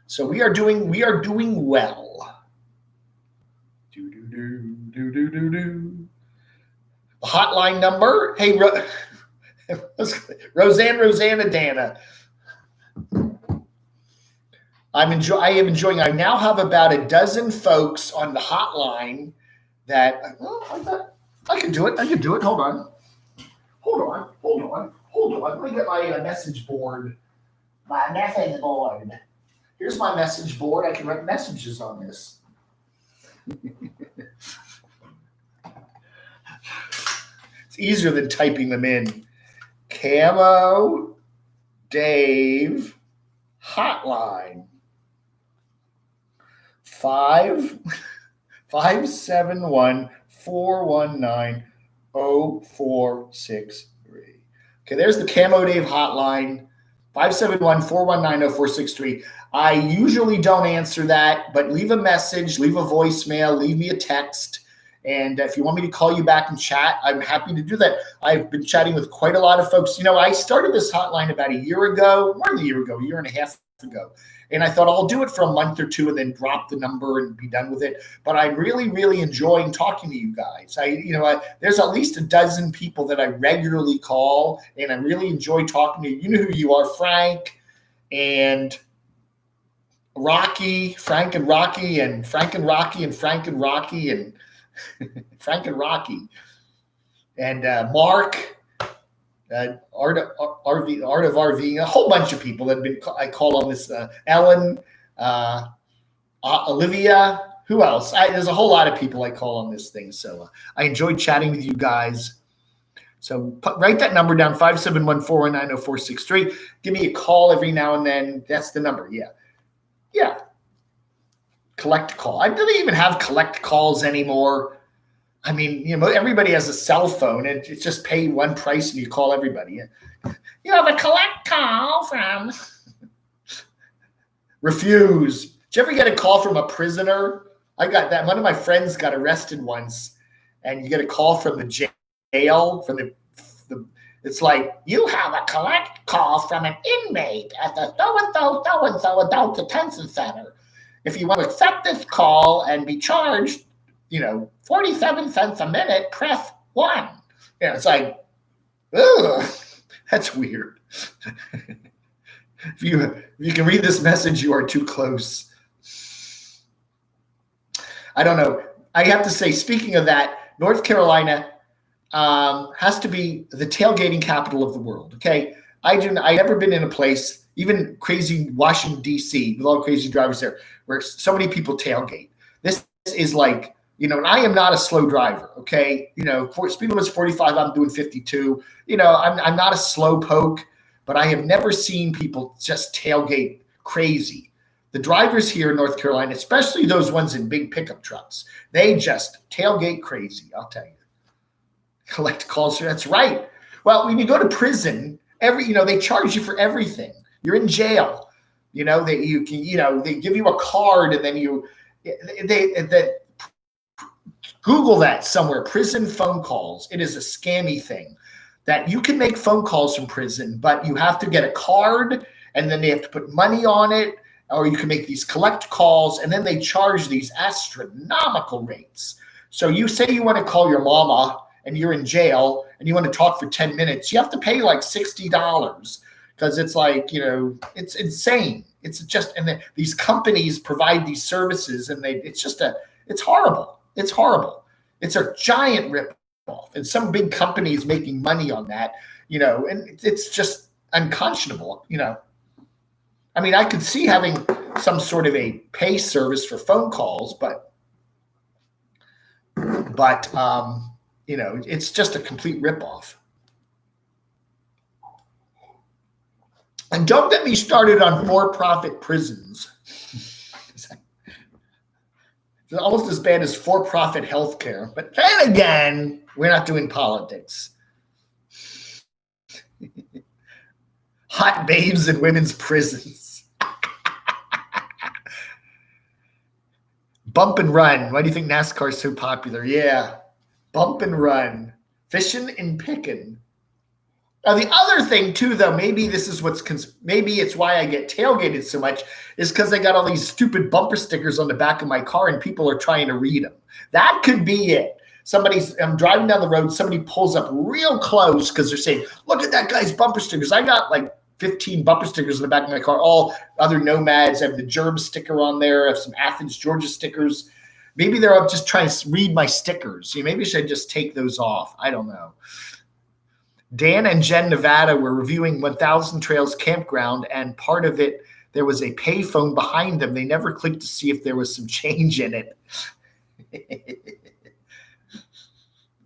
So we are doing well. The hotline number. Hey, Rosanna Dana. I am enjoying. I now have about a dozen folks on the hotline that I can do it. Hold on. Let me get my message board. My message board. Here's my message board. I can write messages on this. It's easier than typing them in. Camo Dave hotline 571-419-0463. Okay, there's the Camo Dave hotline, 571-419-0463. I usually don't answer that, but leave a message, leave a voicemail, leave me a text. And if you want me to call you back and chat, I'm happy to do that. I've been chatting with quite a lot of folks. I started this hotline about a year and a half ago. And I thought I'll do it for a month or two and then drop the number and be done with it. But I'm really, really enjoying talking to you guys. There's at least a dozen people that I regularly call, and I really enjoy talking to you. You know who you are, Frank and Rocky, Frank and Rocky, and Frank and Rocky, and Frank and Rocky, and Frank and Rocky, and Mark, Art of RV, a whole bunch of people that have been. I call on this. Ellen, Olivia. Who else? There's a whole lot of people I call on this thing. So I enjoyed chatting with you guys. So write that number down: 571-419-0463. Give me a call every now and then. That's the number. Yeah. Collect call. I don't even have collect calls anymore. Everybody has a cell phone, and it's just pay one price and you call everybody. You have a collect call from. Refuse. Did you ever get a call from a prisoner? I got that. One of my friends got arrested once, and you get a call from the jail, from the it's like, you have a collect call from an inmate at the so-and-so adult detention center. If you want to accept this call and be charged, 47 cents a minute, press 1. It's like, ugh, that's weird. If you can read this message, you are too close. I don't know. I have to say, speaking of that, North Carolina has to be the tailgating capital of the world. Okay, I've never been in a place, even crazy Washington D.C. with all the crazy drivers there, where so many people tailgate. This is like, and I am not a slow driver. Okay, speed limit's 45. I'm doing 52. I'm not a slow poke, but I have never seen people just tailgate crazy. The drivers here in North Carolina, especially those ones in big pickup trucks, they just tailgate crazy. I'll tell you. Collect calls. That's right. Well, when you go to prison, they charge you for everything. You're in jail. They give you a card, and then they Google that somewhere. Prison phone calls. It is a scammy thing that you can make phone calls from prison, but you have to get a card, and then they have to put money on it, or you can make these collect calls, and then they charge these astronomical rates. So you say you want to call your mama, and you're in jail, and you want to talk for 10 minutes, you have to pay like $60 because it's like, it's insane. It's just, and then these companies provide these services, and it's horrible. It's horrible. It's a giant ripoff, and some big company is making money on that, and it's just unconscionable, I mean, I could see having some sort of a pay service for phone calls, but it's just a complete ripoff. And don't get me started on for-profit prisons. It's almost as bad as for-profit healthcare. But then again, we're not doing politics. Hot babes in women's prisons. Bump and run. Why do you think NASCAR is so popular? Yeah. Bump and run. Fishing and picking. Now, the other thing, too, though, maybe it's why I get tailgated so much, is because they got all these stupid bumper stickers on the back of my car and people are trying to read them. That could be it. I'm driving down the road, somebody pulls up real close because they're saying, look at that guy's bumper stickers. I got like 15 bumper stickers in the back of my car, all other nomads. I have the Germ sticker on there. I have some Athens, Georgia stickers. Maybe they're up just trying to read my stickers. Maybe I should just take those off. I don't know. Dan and Jen, Nevada, were reviewing 1000 Trails Campground, and part of it, there was a payphone behind them. They never clicked to see if there was some change in it.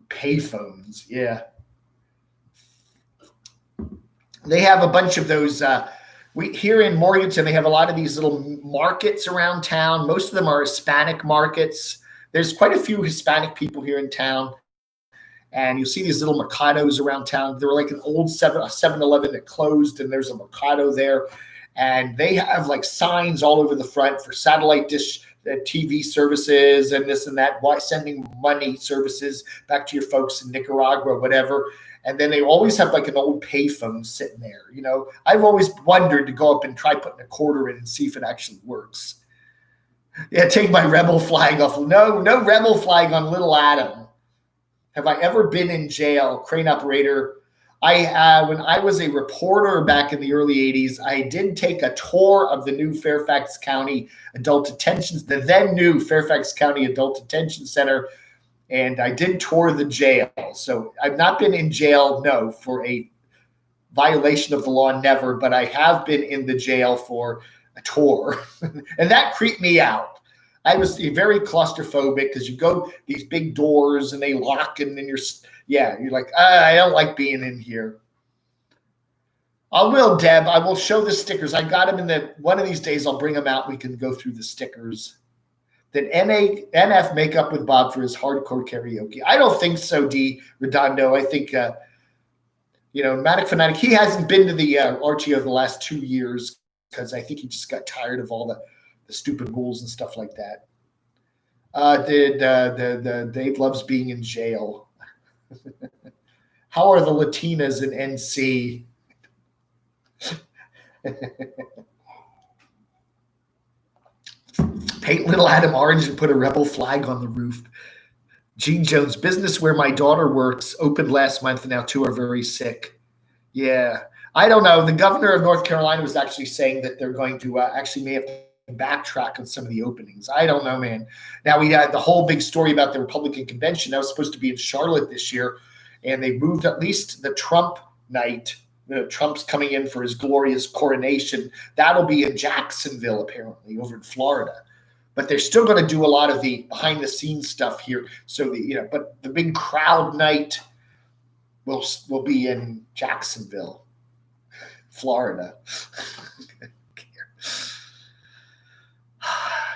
Payphones, yeah. They have a bunch of those. Here in Morganton, they have a lot of these little markets around town. Most of them are Hispanic markets. There's quite a few Hispanic people here in town. And you'll see these little mercados around town. They were like an old 7-Eleven that closed, and there's a mercado there. And they have like signs all over the front for satellite dish TV services and this and that, sending money services back to your folks in Nicaragua, whatever. And then they always have like an old payphone sitting there. I've always wondered to go up and try putting a quarter in and see if it actually works. Yeah, take my rebel flag off. No rebel flag on Little Adam. Have I ever been in jail? Crane operator. When I was a reporter back in the early 80s, I did take a tour of the new Fairfax County Adult Detention, the then new Fairfax County Adult Detention Center, and I did tour the jail. So I've not been in jail, no, for a violation of the law, never, but I have been in the jail for a tour, and that creeped me out. I was very claustrophobic because you go these big doors and they lock, and then you're like, I don't like being in here. I will, Deb. I will show the stickers. I got them one of these days. I'll bring them out. We can go through the stickers. Did NF make up with Bob for his hardcore karaoke? I don't think so, D. Redondo. I think, Nomadic Fanatic, he hasn't been to the RTO the last 2 years because I think he just got tired of all the stupid rules and stuff like that. Dave loves being in jail. How are the Latinas in NC? Paint Little Adam orange and put a rebel flag on the roof. Gene Jones, business where my daughter works, opened last month, and now 2 are very sick. Yeah. I don't know. The governor of North Carolina was actually saying that they're going to actually may have to backtrack on some of the openings. I don't know, man. Now, we had the whole big story about the Republican convention. That was supposed to be in Charlotte this year, and they moved at least the Trump night. Trump's coming in for his glorious coronation. That'll be in Jacksonville, apparently, over in Florida. But they're still going to do a lot of the behind-the-scenes stuff here. So, but the big crowd night will be in Jacksonville, Florida.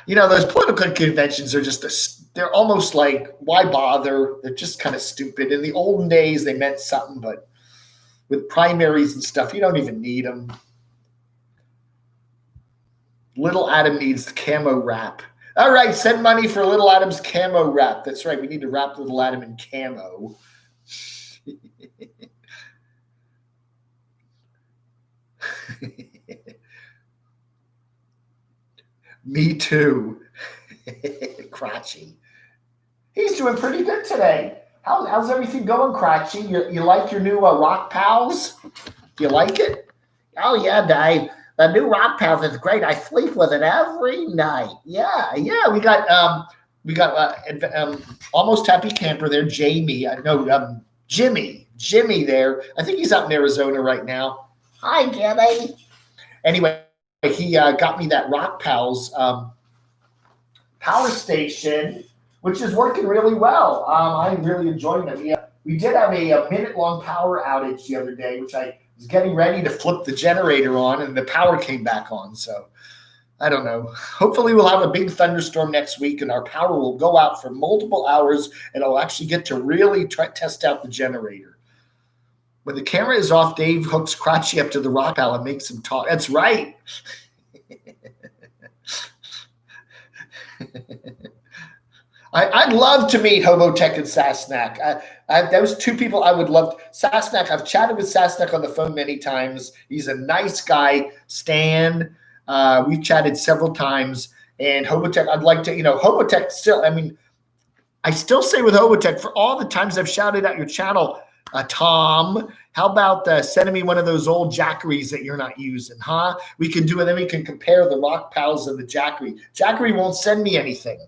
Those political conventions are they're almost like, why bother? They're just kind of stupid. In the olden days, they meant something, but with primaries and stuff, you don't even need them. Little Adam needs the camo wrap. All right, send money for Little Adam's camo wrap. That's right. We need to wrap Little Adam in camo. Me too. Crotchy. He's doing pretty good today. How's everything going, Crotchy? You like your new Rock Pals? Do you like it? Oh yeah, Dave. The new Rock Pals is great. I sleep with it every night. Yeah. We got almost happy camper there, Jamie. Jimmy there. I think he's out in Arizona right now. Hi, Jimmy. Anyway, he got me that Rock Pals power station, which is working really well. I'm really enjoying it. We did have a minute-long power outage the other day, which I was getting ready to flip the generator on, and the power came back on. So I don't know. Hopefully we'll have a big thunderstorm next week, and our power will go out for multiple hours, and I'll actually get to really test out the generator. When the camera is off, Dave hooks Crotchy up to the Rock Pal and makes him talk. That's right. I'd love to meet Hobotech and Sasnak. Those two people I would love. Sasnak, I've chatted with Sasnak on the phone many times. He's a nice guy. Stan, we've chatted several times. And Hobotech, I'd like to, Hobotech still, I still say with Hobotech, for all the times I've shouted out your channel, Tom, how about sending me one of those old Jackeries that you're not using, huh? We can do it, then we can compare the Rock Pals and the Jackery. Jackery won't send me anything.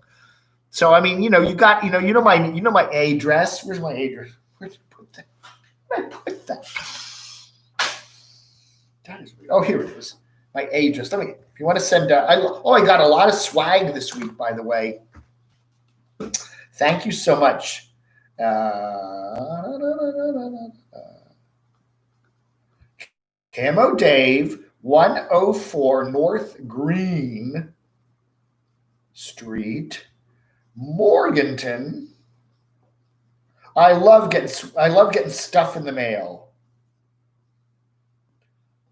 So you got my address. Where's my address? Where'd you put that? Where'd I put that? That is weird. Oh, here it is. My address. If you want to send. I got a lot of swag this week, by the way. Thank you so much. Camo Dave, 104 North Green Street, Morganton. I love getting stuff in the mail.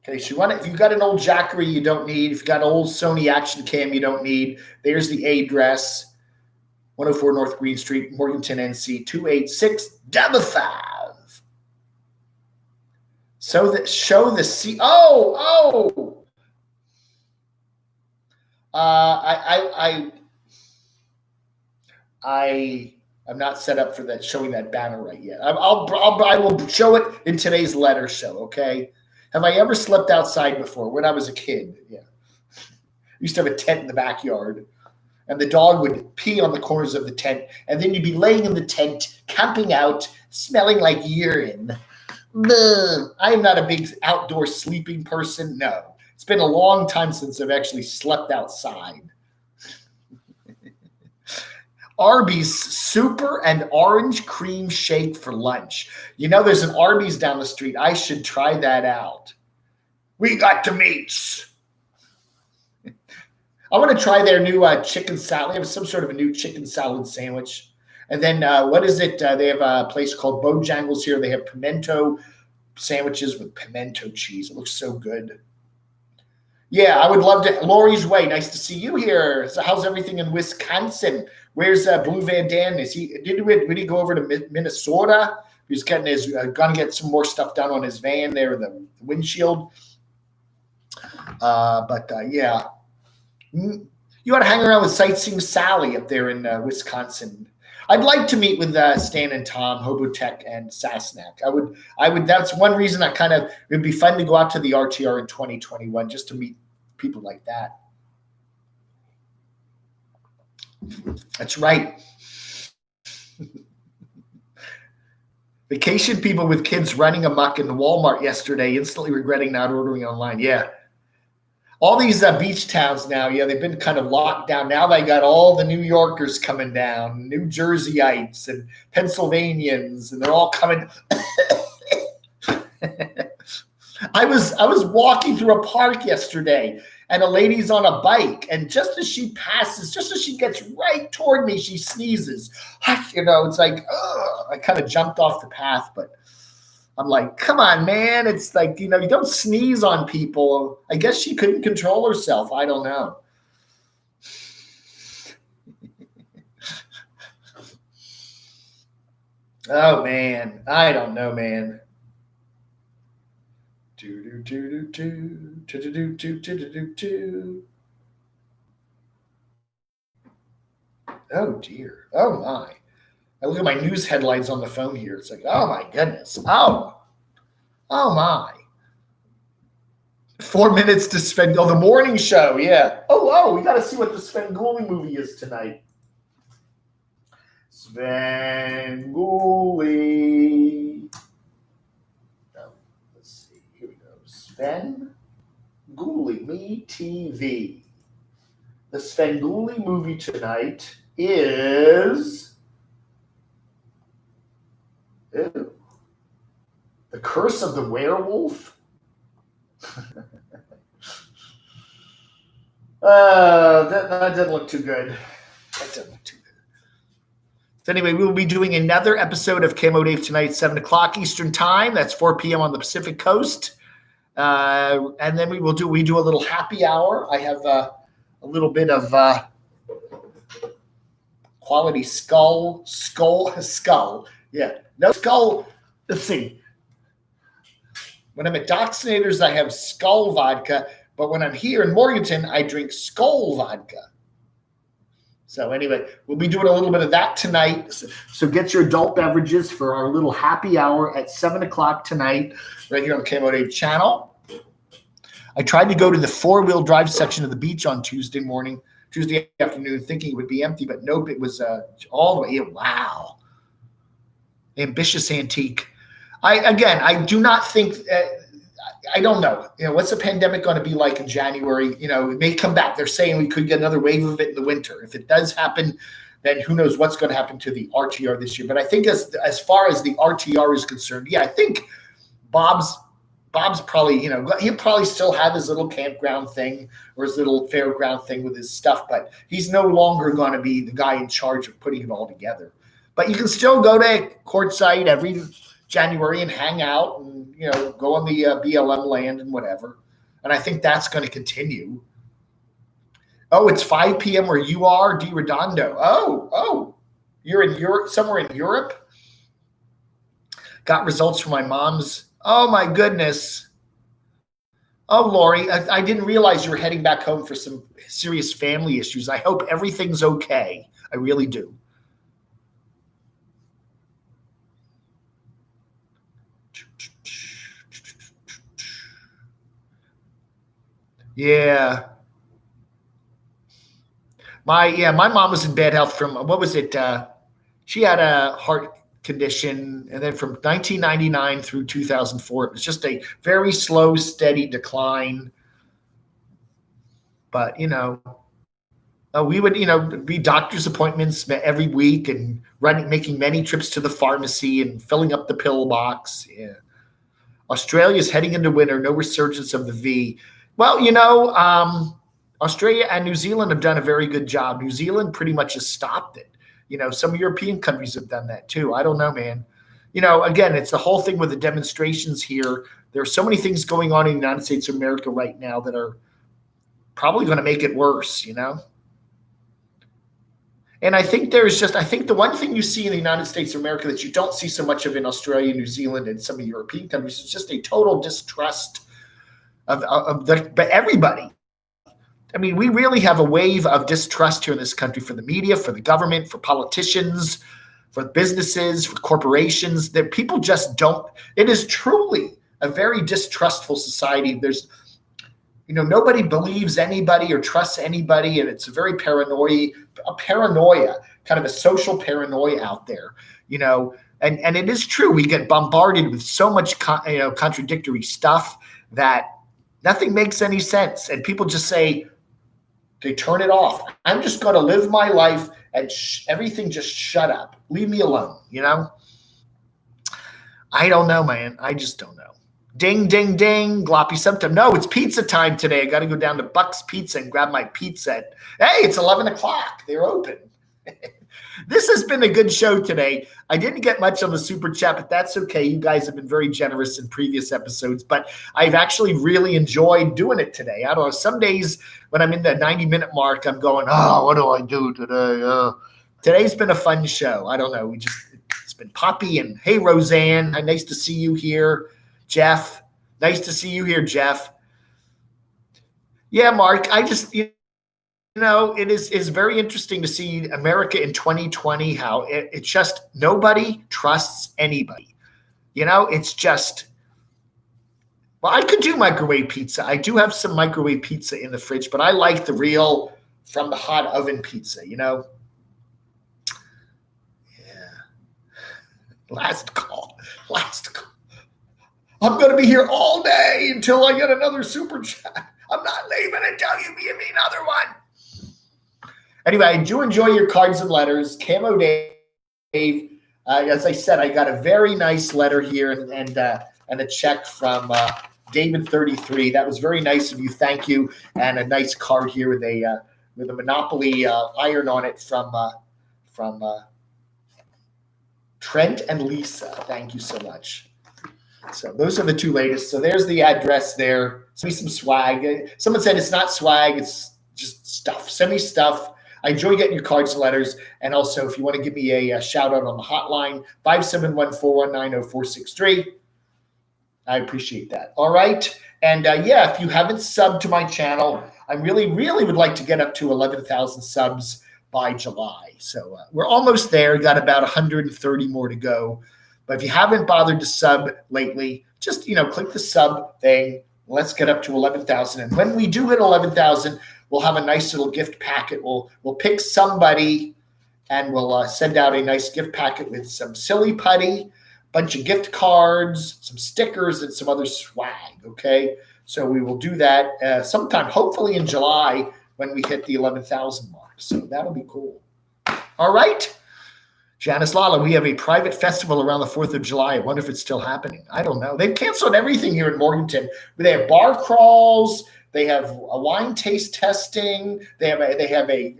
Okay, so if you've got an old Jackery you don't need, if you've got an old Sony Action Cam you don't need, there's the address. 104 North Green Street, Morganton, NC 28655. So that show the C. I'm not set up for that, showing that banner right yet. I will show it in today's letter show. Okay. Have I ever slept outside before? When I was a kid, yeah. I used to have a tent in the backyard, and the dog would pee on the corners of the tent, and then you'd be laying in the tent, camping out, smelling like urine. I am not a big outdoor sleeping person. No, it's been a long time since I've actually slept outside. Arby's super and orange cream shake for lunch. There's an Arby's down the street. I should try that out. We got the meats. I want to try their new chicken salad. They have some sort of a new chicken salad sandwich. And then what is it? They have a place called Bojangles here. They have pimento sandwiches with pimento cheese. It looks so good. Yeah, I would love to. Lori's Way, nice to see you here. So how's everything in Wisconsin? Where's Blue Van Dan? Did he go over to Minnesota? He's getting gonna get some more stuff done on his van there, the windshield. Yeah. You ought to hang around with Sightseeing Sally up there in Wisconsin. I'd like to meet with Stan and Tom, Hobotech, and Sasnak. I would. That's one reason it'd be fun to go out to the RTR in 2021 just to meet people like that. That's right. Vacation people with kids running amok in Walmart yesterday, instantly regretting not ordering online. Yeah. All these beach towns now, they've been kind of locked down. Now they got all the New Yorkers coming down, New Jerseyites and Pennsylvanians, and they're all coming. I was walking through a park yesterday, and a lady's on a bike, and just as she gets right toward me, she sneezes. It's like, ugh. I kind of jumped off the path, but I'm like, come on, man. It's like, you don't sneeze on people. I guess she couldn't control herself. I don't know. Oh, man. I don't know, man. Oh, dear. Oh, my. I look at my news headlines on the phone here. It's like, oh, my goodness. Oh, my. 4 minutes to spend. Oh, the morning show. Yeah. Oh, we got to see what the Svengoolie movie is tonight. Svengoolie. Oh, let's see. Here we go. Svengoolie, Me TV. The Svengoolie movie tonight is The Curse of the Werewolf. That didn't look too good. That didn't look too good. So anyway, we will be doing another episode of Camo Dave tonight, 7 o'clock Eastern Time. That's 4 p.m. on the Pacific Coast. And then we do a little happy hour. I have a little bit of quality skull. Yeah, no skull. Let's see. When I'm at Doxinators, I have Skull vodka, but when I'm here in Morganton, I drink Skull vodka. So anyway, we'll be doing a little bit of that tonight. So get your adult beverages for our little happy hour at 7 o'clock tonight, right here on the Camo Dave channel. I tried to go to the 4-wheel drive section of the beach on Tuesday afternoon, thinking it would be empty, but nope, it was all the way. Wow. Ambitious antique. I do not think, I don't know. What's the pandemic going to be like in January? It may come back. They're saying we could get another wave of it in the winter. If it does happen, then who knows what's going to happen to the RTR this year. But I think as far as the RTR is concerned, yeah, I think Bob's probably, he'll probably still have his little campground thing or his little fairground thing with his stuff, but he's no longer going to be the guy in charge of putting it all together. But you can still go to Quartzsite every January and hang out and, go on the BLM land and whatever. And I think that's going to continue. Oh, it's 5 p.m. where you are, Di Redondo. Oh, you're in Europe, somewhere in Europe? Got results from my mom's. Oh, my goodness. Oh, Lori, I didn't realize you were heading back home for some serious family issues. I hope everything's okay. I really do. Yeah. My mom was in bad health from, what was it? She had a heart condition, and then from 1999 through 2004, it was just a very slow, steady decline. But, we would, be doctor's appointments every week and making many trips to the pharmacy and filling up the pill box. Yeah. Australia's heading into winter, no resurgence of the V. Well, Australia and New Zealand have done a very good job. New Zealand pretty much has stopped it. Some European countries have done that too. I don't know, man. Again, it's the whole thing with the demonstrations here. There are so many things going on in the United States of America right now that are probably going to make it worse, And I think the one thing you see in the United States of America that you don't see so much of in Australia, New Zealand, and some of the European countries is just a total distrust but everybody. I mean, we really have a wave of distrust here in this country for the media, for the government, for politicians, for businesses, for corporations, that people just don't. It is truly a very distrustful society. There's, nobody believes anybody or trusts anybody, and it's a very paranoia, kind of a social paranoia out there, and it is true. We get bombarded with so much, contradictory stuff that nothing makes any sense. And people just say, they turn it off. I'm just going to live my life and everything just shut up. Leave me alone, I don't know, man. I just don't know. Ding, ding, ding. Gloppy sometime. No, it's pizza time today. I got to go down to Buck's Pizza and grab my pizza. Hey, it's 11 o'clock. They're open. This has been a good show today. I didn't get much on the super chat, but that's okay. You guys have been very generous in previous episodes, but I've actually really enjoyed doing it today. I don't know. Some days when I'm in the 90-minute mark, I'm going, oh, what do I do today? Today's been a fun show. I don't know. It's been Poppy and hey, Roseanne. Nice to see you here. Jeff, nice to see you here, Jeff. Yeah, Mark, it is very interesting to see America in 2020, how it's just nobody trusts anybody. It's just, well, I could do microwave pizza. I do have some microwave pizza in the fridge, but I like the real from the hot oven pizza, Yeah. Last call. I'm going to be here all day until I get another super chat. I'm not leaving until you give me another one. Anyway, I do enjoy your cards and letters. Camo Dave, as I said, I got a very nice letter here and a check from David 33. That was very nice of you. Thank you. And a nice card here with a Monopoly iron on it from Trent and Lisa. Thank you so much. So those are the two latest. So there's the address there. Send me some swag. Someone said it's not swag, it's just stuff. Send me stuff. I enjoy getting your cards and letters. And also, if you want to give me a shout out on the hotline, 571-419-0463. I appreciate that. All right. And if you haven't subbed to my channel, I really, really would like to get up to 11,000 subs by July. So we're almost there. Got about 130 more to go. But if you haven't bothered to sub lately, just, click the sub thing. Let's get up to 11,000. And when we do hit 11,000, we'll have a nice little gift packet. We'll pick somebody and we'll send out a nice gift packet with some silly putty, bunch of gift cards, some stickers, and some other swag, okay? So we will do that sometime, hopefully in July, when we hit the 11,000 mark. So that'll be cool. All right. Janice Lala, we have a private festival around the 4th of July. I wonder if it's still happening. I don't know. They've canceled everything here in Morganton. They have bar crawls. They have a wine taste testing. They have a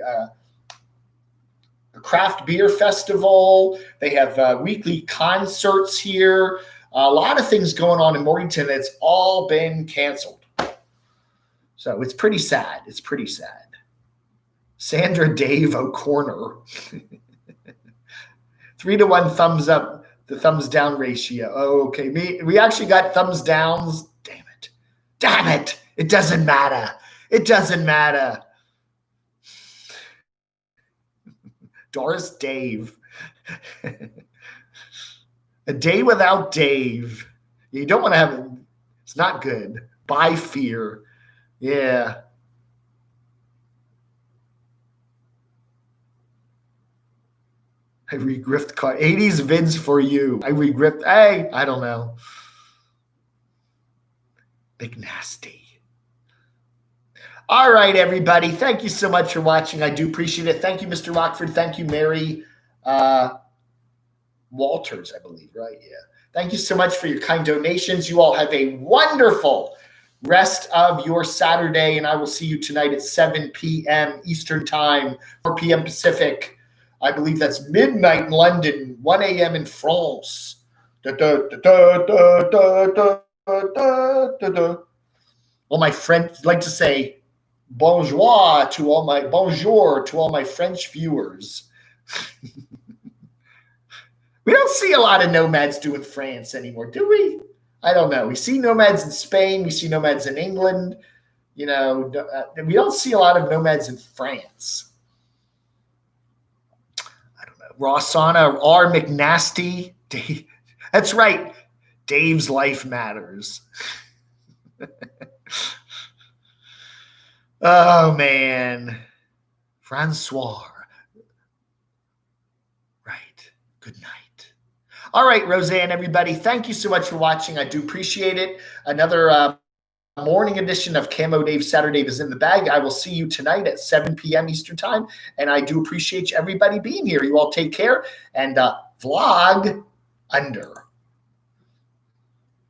craft beer festival. They have weekly concerts here. A lot of things going on in Morganton that's all been canceled. So it's pretty sad. It's pretty sad. Sandra Dave O'Corner. 3-to-1 thumbs up, the thumbs down ratio. Oh, okay. We actually got thumbs downs. Damn it. It doesn't matter. It doesn't matter. Doris Dave. A day without Dave. You don't want to have, it's not good. By fear. Yeah. I regrift card. 80s vids for you. I regrift. Hey, I don't know. Big nasty. All right, everybody. Thank you so much for watching. I do appreciate it. Thank you, Mr. Rockford. Thank you, Mary Walters, I believe, right? Yeah. Thank you so much for your kind donations. You all have a wonderful rest of your Saturday, and I will see you tonight at 7 p.m. Eastern Time, 4 p.m. Pacific. I believe that's midnight in London, 1 a.m. in France. Well, my friends like to say bonjour to all my French viewers. We don't see a lot of nomads doing France anymore, do we? I don't know. We see nomads in Spain. We see nomads in England. We don't see a lot of nomads in France. Rossana R. McNasty. Dave. That's right. Dave's life matters. Oh, man. Francois. Right. Good night. All right, Roseanne, everybody. Thank you so much for watching. I do appreciate it. Another morning edition of Camo Dave SaturDAVE is in the bag. I will see you tonight at 7 p.m. Eastern Time, and I do appreciate everybody being here. You all take care, and vlog under.